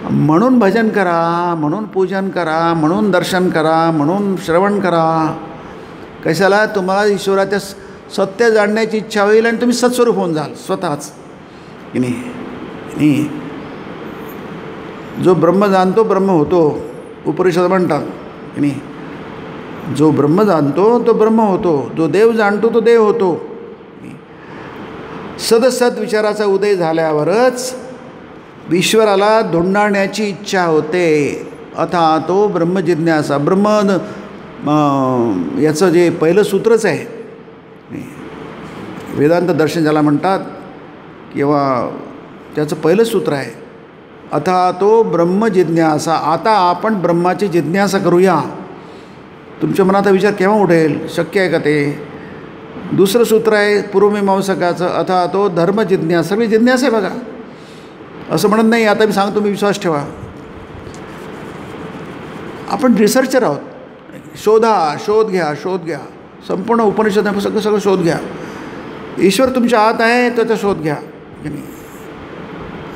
Speaker 1: म्हणून भजन करा, म्हणून पूजन करा, म्हणून दर्शन करा, म्हणून श्रवण करा. कशाला? तुम्हाला ईश्वराच्या सत्य जाणण्याची इच्छा होईल आणि तुम्ही सत्स्वरूप होऊन जाल स्वतःच. की नाही? जो ब्रह्म जाणतो ब्रह्म होतो, उपनिषद म्हणतात. की नाही? जो ब्रह्म जाणतो तो ब्रह्म होतो, जो देव जाणतो तो देव होतो. सदसत विचाराचा उदय झाल्यावरच ईश्वराला धुंडाळण्याची इच्छा होते. अथा तो ब्रह्मजिज्ञासा. याचं जे पहिलं सूत्रच आहे, वेदांत दर्शन ज्याला म्हणतात, किंवा त्याचं पहिलं सूत्र आहे, अथा तो ब्रह्मजिज्ञासा. आता आपण ब्रह्माची जिज्ञासा करूया. तुमच्या मनाचा विचार केव्हा उठेल? शक्य आहे का ते? दुसरं सूत्र आहे पूर्वमीमांसकाचं, अथा तो धर्मजिज्ञासा. सगळी जिज्ञासा आहे बघा. असं म्हणत नाही आता मी सांगतो तुम्ही विश्वास ठेवा. आपण रिसर्चर आहोत. शोध घ्या. संपूर्ण उपनिषद सगळं शोध घ्या. ईश्वर तुमच्या आत आहे, त्याचा शोध घ्या.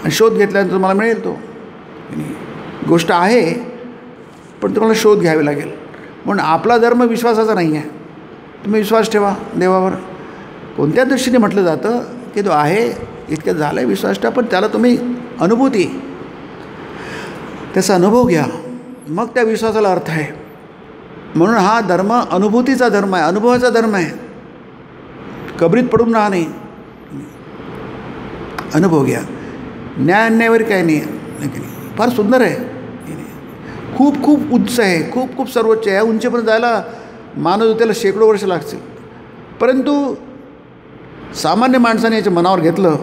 Speaker 1: आणि शोध घेतल्यानंतर तुम्हाला मिळेल तो. गोष्ट आहे, पण तुम्हाला शोध घ्यावी लागेल. म्हणून आपला धर्म विश्वासाचा नाही आहे. तुम्ही विश्वास ठेवा देवावर. कोणत्या दृष्टीने म्हटलं जातं की तो आहे, इतकं झालं आहे विश्वास ठेवा, पण त्याला तुम्ही अनुभूती, त्याचा अनुभव घ्या, मग त्या विश्वासाला अर्थ आहे. म्हणून हा धर्म अनुभूतीचा धर्म आहे, अनुभवाचा धर्म आहे. कबरीत पडून राहा नाही, अनुभव घ्या. न्याय अन्यायावर काय नाही. फार सुंदर आहे, खूप खूप उंच आहे, खूप खूप सर्वोच्च आहे. उंचीपर्यंत जायला मानव त्याला शेकडो वर्ष लागतील. परंतु सामान्य माणसाने याच्या मनावर घेतलं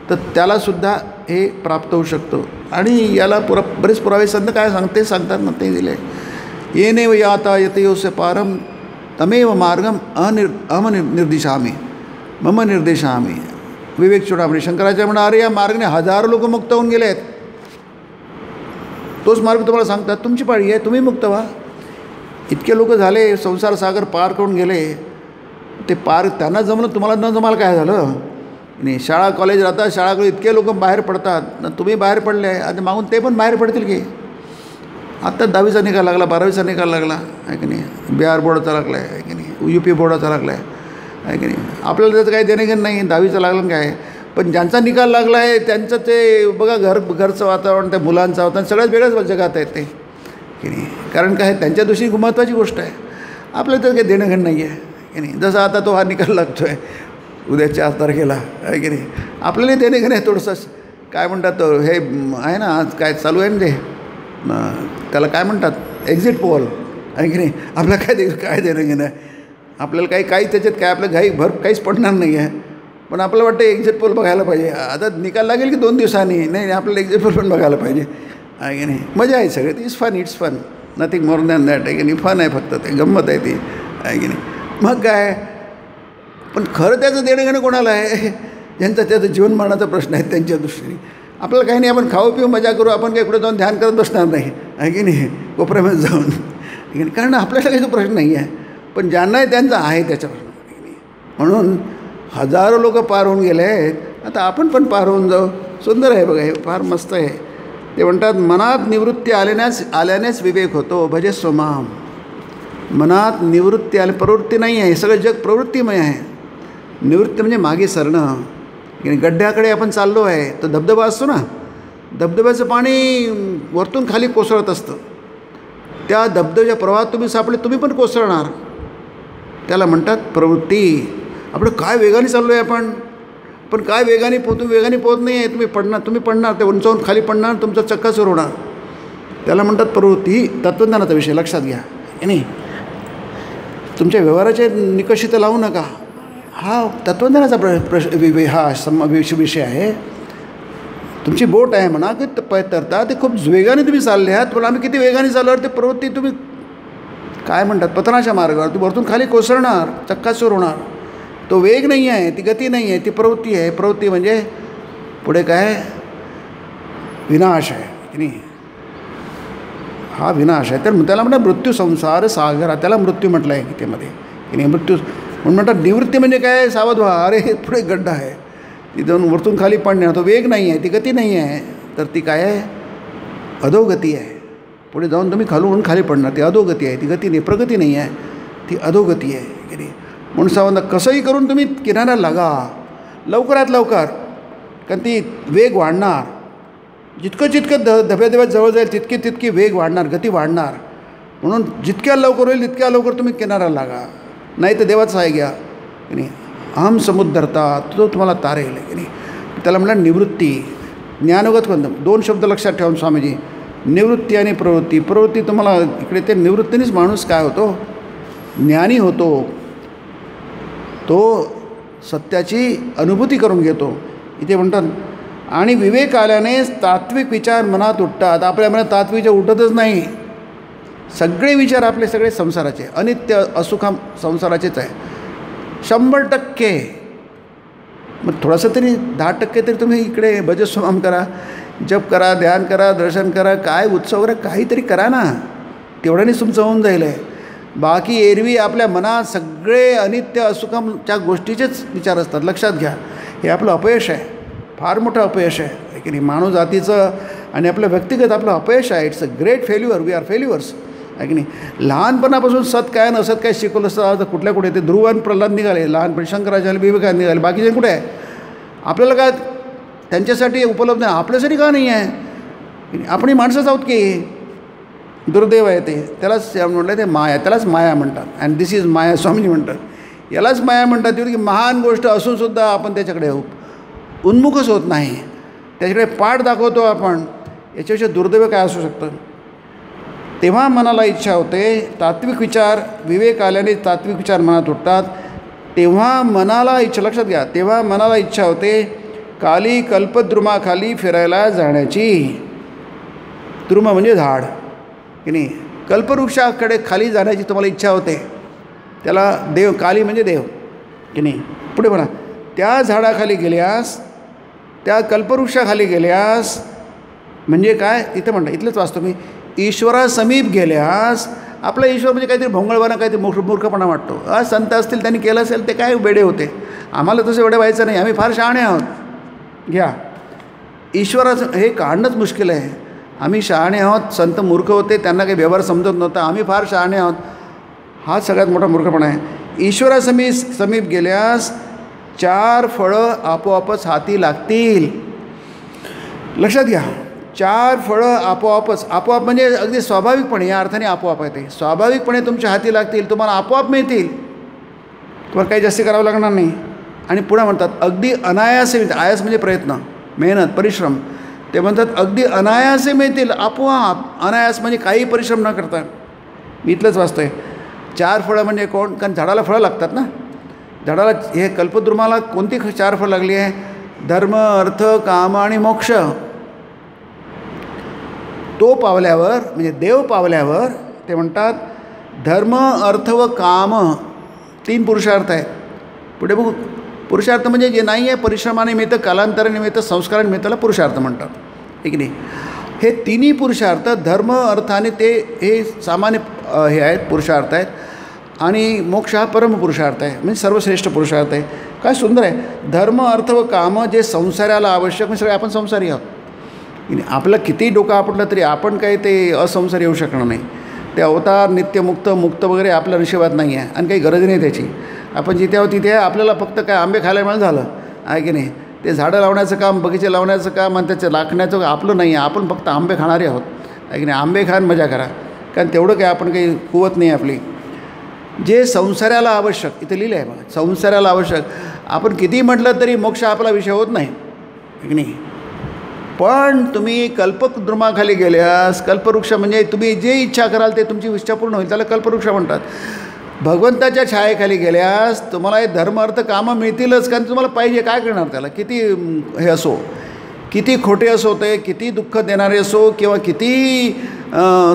Speaker 1: तर त्यालासुद्धा हे प्राप्त होऊ शकतं. आणि याला बरेच पुरावे संत काय सांगतात ना, ते दिले. येनेव याता यतयोस्य पारम तमेव मार्गम निर्दिशामी मम निर्देशामी. विवेक चुडामणी शंकराचार्य म्हणा, अरे या मार्गाने हजारो लोक मुक्त होऊन गेले आहेत. तोच मार्ग तुम्हाला सांगतात, तुमची पाळी आहे, तुम्ही मुक्त व्हा. इतके लोक झाले, संसार सागर पार करून गेले. ते पार त्यांना जमलं, तुम्हाला न जमायला काय झालं? नाही, शाळा कॉलेज राहतात, शाळाकडे इतके लोक बाहेर पडतात ना, तुम्ही बाहेर पडले आणि मागून ते पण बाहेर पडतील की. आत्ता 10वीचा निकाल लागला, 12वीचा निकाल लागला आहे की नाही, बिहार बोर्डाचा लागला आहे की नाही, UP बोर्डाचा लागला आहे की नाही. आपल्याला त्याचं काही देणेघेणं नाही, 10वीचं लागलं काय. पण ज्यांचा निकाल लागला आहे त्यांचं ते बघा, घरचं वातावरण, त्या मुलांचं वातावरण सगळ्याच वेगळ्याच जगात आहेत ते की नाही. कारण काय, त्यांच्या दृष्टीने महत्त्वाची गोष्ट आहे. आपल्याला त्याचं काही देणेघेणं नाही आहे की नाही. जसं आता तो हा निकाल लागतो आहे उद्या 4 तारखेला आहे की नाही, आपल्याला देणेघेणं आहे थोडंसं. काय म्हणतात तो, हे आहे ना आज काय चालू आहे ना ते, त्याला काय म्हणतात, एक्झिट पोल आहे की नाही. आपल्याला काय देणं घेणं आहे. आपल्याला काही त्याच्यात काय आपलं काहीच पडणार नाही आहे. पण आपल्याला वाटतं एक्झिट पोल बघायला पाहिजे. आता निकाल लागेल की 2 दिवसांनी, नाही आपल्याला एक्झिट पोल पण बघायला पाहिजे आहे की नाही. मजा आहे सगळे, it's fun, nothing more than that आहे की नाही. फन आहे फक्त, ते गंमत आहे ती आहे की नाही. मग काय, पण खरं त्याचं देणं घेणं कोणाला आहे? त्याचं जीवनमानाचा प्रश्न आहे त्यांच्या दृष्टीने. आपल्याला काही नाही, आपण खाऊ पिऊ मजा करू, आपण काही कुठे जाऊन ध्यान करत बसणार नाही आहे की नाही, कोपऱ्यामध्ये जाऊन. कारण आपल्याला काही तो प्रश्न नाही आहे, पण ज्यांना त्यांचा आहे त्याच्यावर. म्हणून हजारो लोक पार होऊन गेले आहेत, आता आपण पण पार होऊन जाऊ. सुंदर आहे बघा, हे फार मस्त आहे. ते म्हणतात, मनात निवृत्ती आल्यानेच विवेक होतो, भजस्व माम. मनात निवृत्ती आली, प्रवृत्ती नाही आहे. सगळं जग प्रवृत्तीमय आहे. निवृत्ती म्हणजे मागे सरणं. गड्ड्याकडे आपण चाललो आहे, तर धबधबा असतो ना, धबधब्याचं पाणी वरतून खाली कोसळत असतं. त्या धबधब्याच्या प्रवाहात तुम्ही सापडले, तुम्ही पण कोसळणार. त्याला म्हणतात प्रवृत्ती. आपण काय वेगाने चाललो आहे आपण, पण काय वेगाने वेगाने पोहत नाही आहे. तुम्ही पडणार, ते उंचावून खाली पडणार, तुमचा चक्का सुरू होणार. त्याला म्हणतात प्रवृत्ती. तत्त्वज्ञानाचा विषय लक्षात घ्या नाही, तुमच्या व्यवहाराचे निकष इथं लावू नका. हा तत्त्वज्ञानाचा हा विषय आहे. तुमची बोट आहे म्हणा की तरता ते खूप वेगाने तुम्ही चालले आहात, पण आम्ही किती वेगाने चालल्यावर ते प्रवृत्ती तुम्ही काय म्हणतात पतनाच्या मार्गावर तुम्ही वरतून खाली कोसळणार, चक्काचूर होणार. तो वेग नाही आहे, ती गती नाही आहे, ती प्रवृत्ती आहे. प्रवृत्ती म्हणजे पुढे काय विनाश आहे की नाही, हा विनाश आहे. तर त्याला म्हणतात मृत्यू संसार सागर, त्याला मृत्यू म्हटलं आहे गीतेमध्ये की नाही. मृत्यू म्हणून म्हणतात निवृत्ती म्हणजे काय, सावध व्हा, अरे पुढे गड्डा आहे, तिथून वरतून खाली पडणार. तो वेग नाही आहे, ती गती नाही आहे, तर ती काय आहे अधोगती आहे. पुढे जाऊन तुम्ही खालून खाली पडणार, ती अधोगती आहे, ती गती नाही, प्रगती नाही आहे, ती अधोगती आहे की नाही. म्हणून सावंत कसंही करून तुम्ही किनाऱ्याला लागा लवकरात लवकर, कारण ती वेग वाढणार. जितकं धब्याधब्यात जवळ जाईल तितकी वेग वाढणार, गती वाढणार. म्हणून जितक्या लवकर होईल तितक्या लवकर तुम्ही किनाऱ्याला लागा, नाही तर देवाचा सहाय्य घ्या की नाही. अहम समुद्रता तो तुम्हाला तारेल की नाही. त्याला म्हणलं निवृत्ती. ज्ञानोगत कोणतं, 2 शब्द लक्षात ठेवून स्वामीजी, निवृत्ती आणि प्रवृत्ती. प्रवृत्ती तुम्हाला इकडे ते निवृत्तीनेच माणूस काय होतो, ज्ञानी होतो, तो सत्याची अनुभूती करून घेतो. इथे म्हणतात आणि विवेक आल्याने तात्विक विचार मनात उठतात. आपल्या मनात तात्विक विचार उठतच नाही, सगळे विचार आपले सगळे संसाराचे, अनित्य असुखम संसाराचेच आहे 100%. मग थोडंसं तरी 10% तरी तुम्ही इकडे भजस्वम करा, जप करा, ध्यान करा, दर्शन करा, काय उत्सव करा, काहीतरी करा ना, तेवढ्यानेच तुमचं होऊन जाईल आहे. बाकी एरवी आपल्या मनात सगळे अनित्य असुखमच्या गोष्टीचेच विचार असतात. लक्षात घ्या, हे आपलं अपयश आहे, फार मोठं अपयश आहे की नाही. मानव जातीचं आणि आपलं व्यक्तिगत आपलं अपयश आहे. It's a great failure, we are failures आहे की नाही. लहानपणापासून सत काय नसत काय शिकवलं असतं, कुठल्या कुठे ते ध्रुव आणि प्रल्हाद निघाले, लहानपणी शंकराचार्य विवेकानंद निघाले, बाकीचे कुठे आहे. आपल्याला काय त्यांच्यासाठी उपलब्ध आहे, आपल्यासाठी का नाही आहे. आपणही माणसंच आहोत की. दुर्दैव आहे ते, त्यालाच म्हटलं ते माया, त्यालाच माया म्हणतात. अँड दिस इज माया, स्वामीजी म्हणतात यालाच माया म्हणतात. की महान गोष्ट असूनसुद्धा आपण त्याच्याकडे उन्मुखच होत नाही, त्याच्याकडे पाठ दाखवतो आपण. याच्याविषयी दुर्दैव काय असू शकतं. तेव्हा मनाला इच्छा होते, तात्विक विचार विवेक आल्याने तात्विक विचार मनात उठतात. तेव्हा मनाला इच्छा, लक्षात घ्या, तेव्हा मनाला इच्छा होते काली कल्पद्रुमाखाली फिरायला जाण्याची. द्रुम म्हणजे झाड की नाही. कल्पवृक्षाकडे खाली जाण्याची तुम्हाला इच्छा होते. त्याला देव, काली म्हणजे देव की नाही. पुढे म्हणा, त्या झाडाखाली गेल्यास, त्या कल्पवृक्षाखाली गेल्यास म्हणजे काय, इथं म्हणता, इथलंच वाचतो मी, ईश्वरासमीप गेल्यास. आपला ईश्वर म्हणजे काहीतरी भोंगळपणा, काहीतरी मूर्खपणा वाटतो. संत असतील त्यांनी केलं असेल ते काय वेडे होते, आम्हाला तसं वेडे व्हायचं नाही, आम्ही फार शहाणे आहोत. घ्या, ईश्वराचं हे काढणंच मुश्किल आहे. आम्ही शहाणे आहोत, संत मूर्ख होते, त्यांना काही व्यवहार समजत नव्हता, आम्ही फार शहाणे आहोत, हा सगळ्यात मोठा मूर्खपणा आहे. ईश्वरासमीप गेल्यास 4 फळं आपोआपच हाती लागतील. लक्षात घ्या, 4 फळं आपोआपच, आपोआप म्हणजे अगदी स्वाभाविकपणे, या अर्थाने आपोआप आहे ते, स्वाभाविकपणे तुमच्या हाती लागतील, तुम्हाला आपोआप मिळतील, तुम्हाला काही जास्ती करावं लागणार नाही. आणि पुढे म्हणतात अगदी अनायासे मिळतील. आयास म्हणजे प्रयत्न, मेहनत, परिश्रम. ते म्हणतात अगदी अनायासे मिळतील, आपोआप. अनायास म्हणजे काही परिश्रम न करता. मी इथलंच वाचतो आहे. 4 फळं म्हणजे कोण, कारण झाडाला फळं लागतात ना. झाडाला हे कल्पद्रुमाला कोणती 4 फळं लागली आहे, धर्म, अर्थ, काम आणि मोक्ष. तो पावल्यावर म्हणजे देव पावल्यावर ते म्हणतात धर्म, अर्थ व काम 3 पुरुषार्थ आहेत. पुढे बघू, पुरुषार्थ म्हणजे जे नाही आहे परिश्रमानिमित्त, कालांतरानिमित्त, संस्कारानिमित्ताला पुरुषार्थ म्हणतात, ठीक नाही. हे तिन्ही पुरुषार्थ, धर्म, अर्थ आणि ते हे सामान्य हे आहेत, पुरुषार्थ आहेत. आणि मोक्ष हा परमपुरुषार्थ आहे, म्हणजे सर्वश्रेष्ठ पुरुषार्थ आहे. काय सुंदर आहे. धर्म, अर्थ व कामं जे संसाराला आवश्यक, म्हणजे सगळे आपण संसारी आहोत. आपलं किती डोकं आपटलं तरी आपण काही ते असंसार येऊ शकणार नाही. ते अवतार, नित्यमुक्त, मुक्त वगैरे आपल्या नशिबात नाही आहे आणि काही गरज नाही त्याची. आपण जिथे आहोत तिथे आपल्याला फक्त काय आंबे खायला मिळालं झालं आहे की नाही. ते झाडं लावण्याचं काम, बगीचे लावण्याचं काम आणि त्याचं राखण्याचं आपलं नाही आहे. आपण फक्त आंबे खाणारे आहोत आहे की नाही. आंबे खान मजा करा, कारण तेवढं काय आपण काही कुवत नाही आपली. जे संसाराला आवश्यक, इथे लिहिलं आहे बघा, संसाराला आवश्यक. आपण किती म्हटलं तरी मोक्ष आपला विषय होत नाही की नाही. पण तुम्ही कल्पद्रुमाखाली गेल्यास, कल्पवृक्ष म्हणजे तुम्ही जे इच्छा कराल ते तुमची इच्छा पूर्ण होईल, त्याला कल्पवृक्ष म्हणतात. भगवंताच्या छायेखाली गेल्यास तुम्हाला हे धर्म, अर्थ, कामं मिळतीलच, कारण तुम्हाला पाहिजे काय करणार त्याला, किती हे असो. किती खोटे असो ते, किती दुःख देणारे असो किंवा किती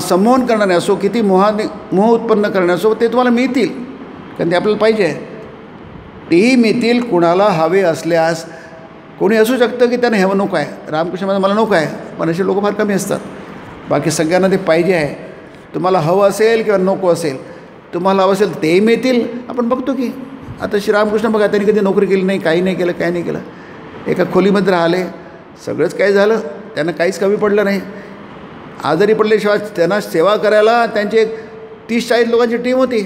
Speaker 1: संमोहन करणारे असो, किती मोह उत्पन्न करणारे असो, ते तुम्हाला मिळतील, कारण ते आपल्याला पाहिजे आहे. तेही मिळतील कुणाला हवे असल्यास. कोणी असू शकतं की त्यांना हवं नको आहे, रामकृष्णामध्ये मला नको आहे, पण असे लोक फार कमी असतात. बाकी सगळ्यांना ते पाहिजे आहे. तुम्हाला हवं असेल किंवा नको असेल, तुम्हाला हवं असेल तेही मिळतील. आपण बघतो की आता श्रीरामकृष्ण बघा, त्यांनी कधी नोकरी केली नाही, काही नाही केलं, काही नाही केलं. एका खोलीमध्ये राहिले, सगळंच काय झालं, त्यांना काहीच कमी पडलं नाही. आजारी पडल्याशिवाय त्यांना सेवा करायला त्यांचे 30-40 लोकांची टीम होती.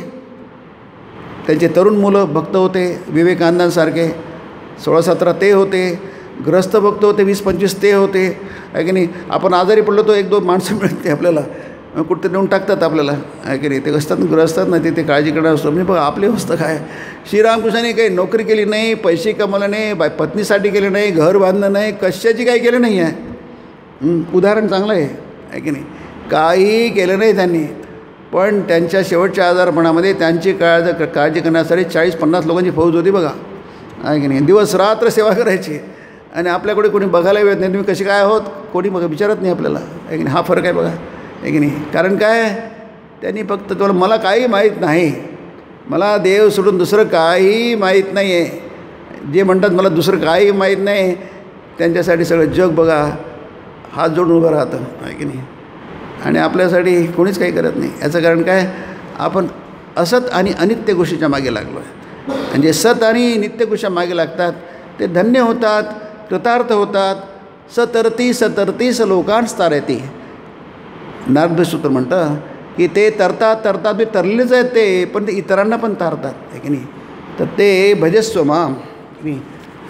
Speaker 1: त्यांचे तरुण मुलं भक्त होते, विवेकानंदांसारखे 16-17 ते होते, ग्रस्त भक्त होते 20-25 ते होते, आहे की नाही. आपण आजारी पडलो तो 1-2 माणसं मिळते आपल्याला, कुठं नेऊन टाकतात आपल्याला, आहे की नाही. ते असतात ग्रस्तात नाही, ते काळजी करणार असतो. म्हणजे बघा आपली अवस्था काय. श्रीरामकृष्णाने काही नोकरी केली नाही, पैसे कमावले नाही, पत्नीसाठी केले नाही, घर बांधलं नाही, कशाची काही केलं नाही आहे. उदाहरण चांगलं आहे की नाही. काही केलं नाही त्यांनी, पण त्यांच्या शेवटच्या आजारपणामध्ये त्यांची काळजी करण्यासाठी 40-50 लोकांची फौज होती बघा, आहे की नाही. दिवस रात्र सेवा करायची, आणि आपल्याकडे कोणी बघायला येत नाही, तुम्ही कसे काय आहोत कोणी बघा विचारत नाही आपल्याला, आहे की नाही. हा फरक आहे बघा, आहे की नाही. कारण काय, त्यांनी फक्त तुम्हाला मला काही माहीत नाही, मला देव सोडून दुसरं काही माहीत नाही आहे, जे म्हणतात मला दुसरं काही माहीत नाही, त्यांच्यासाठी सगळं जग बघा हात जोडून उभं राहतं, आहे की नाही. आणि आपल्यासाठी कोणीच काही करत नाही. याचं कारण काय, आपण असत आणि अनित्य गोष्टीच्या मागे लागलो आहे. आणि जे सत आणि नित्य गोष्टीच्या मागे लागतात ते धन्य होतात, कृतार्थ होतात. सतरती लोकांस्तारती. नारदसूत्र म्हणतं की ते तरतात ते तरलेच आहेत ते, पण ते इतरांना पण तारतात, आहे की नाही. तर ते भजस्व माम,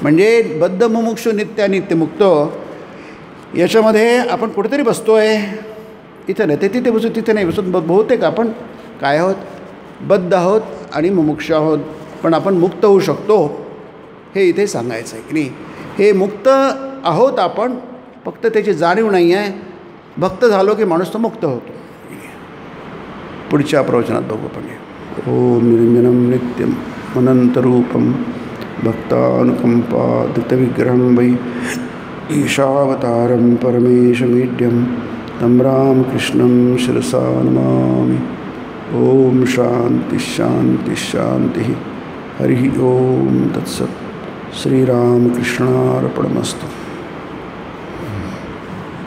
Speaker 1: म्हणजे बद्ध मुमुक्षु नित्य मुक्तो. याच्यामध्ये आपण कुठेतरी बसतो आहे, इथं नाही ते तिथे बसू, तिथे नाही बसू. बहुतेक आपण काय आहोत, बद्ध आहोत आणि मुमुक्ष आहोत, पण आपण मुक्त होऊ शकतो हे इथे सांगायचं आहे की नाही. हे मुक्त आहोत आपण, फक्त त्याची जाणीव नाही आहे. भक्त झालो की माणूस तो मुक्त होतो. पुढच्या प्रवचनात बघू आपण. ओम निरंजनम नित्यम अनंतरूपम भक्तानुकंपादितविग्रहं वै ईशावतारं परमेशमीड्यं तं रामकृष्णं शिरसा नमामि. ओम शांति शांति शांति. हरि ओम तत्सत्. श्रीरामकृष्णार्पणमस्तु.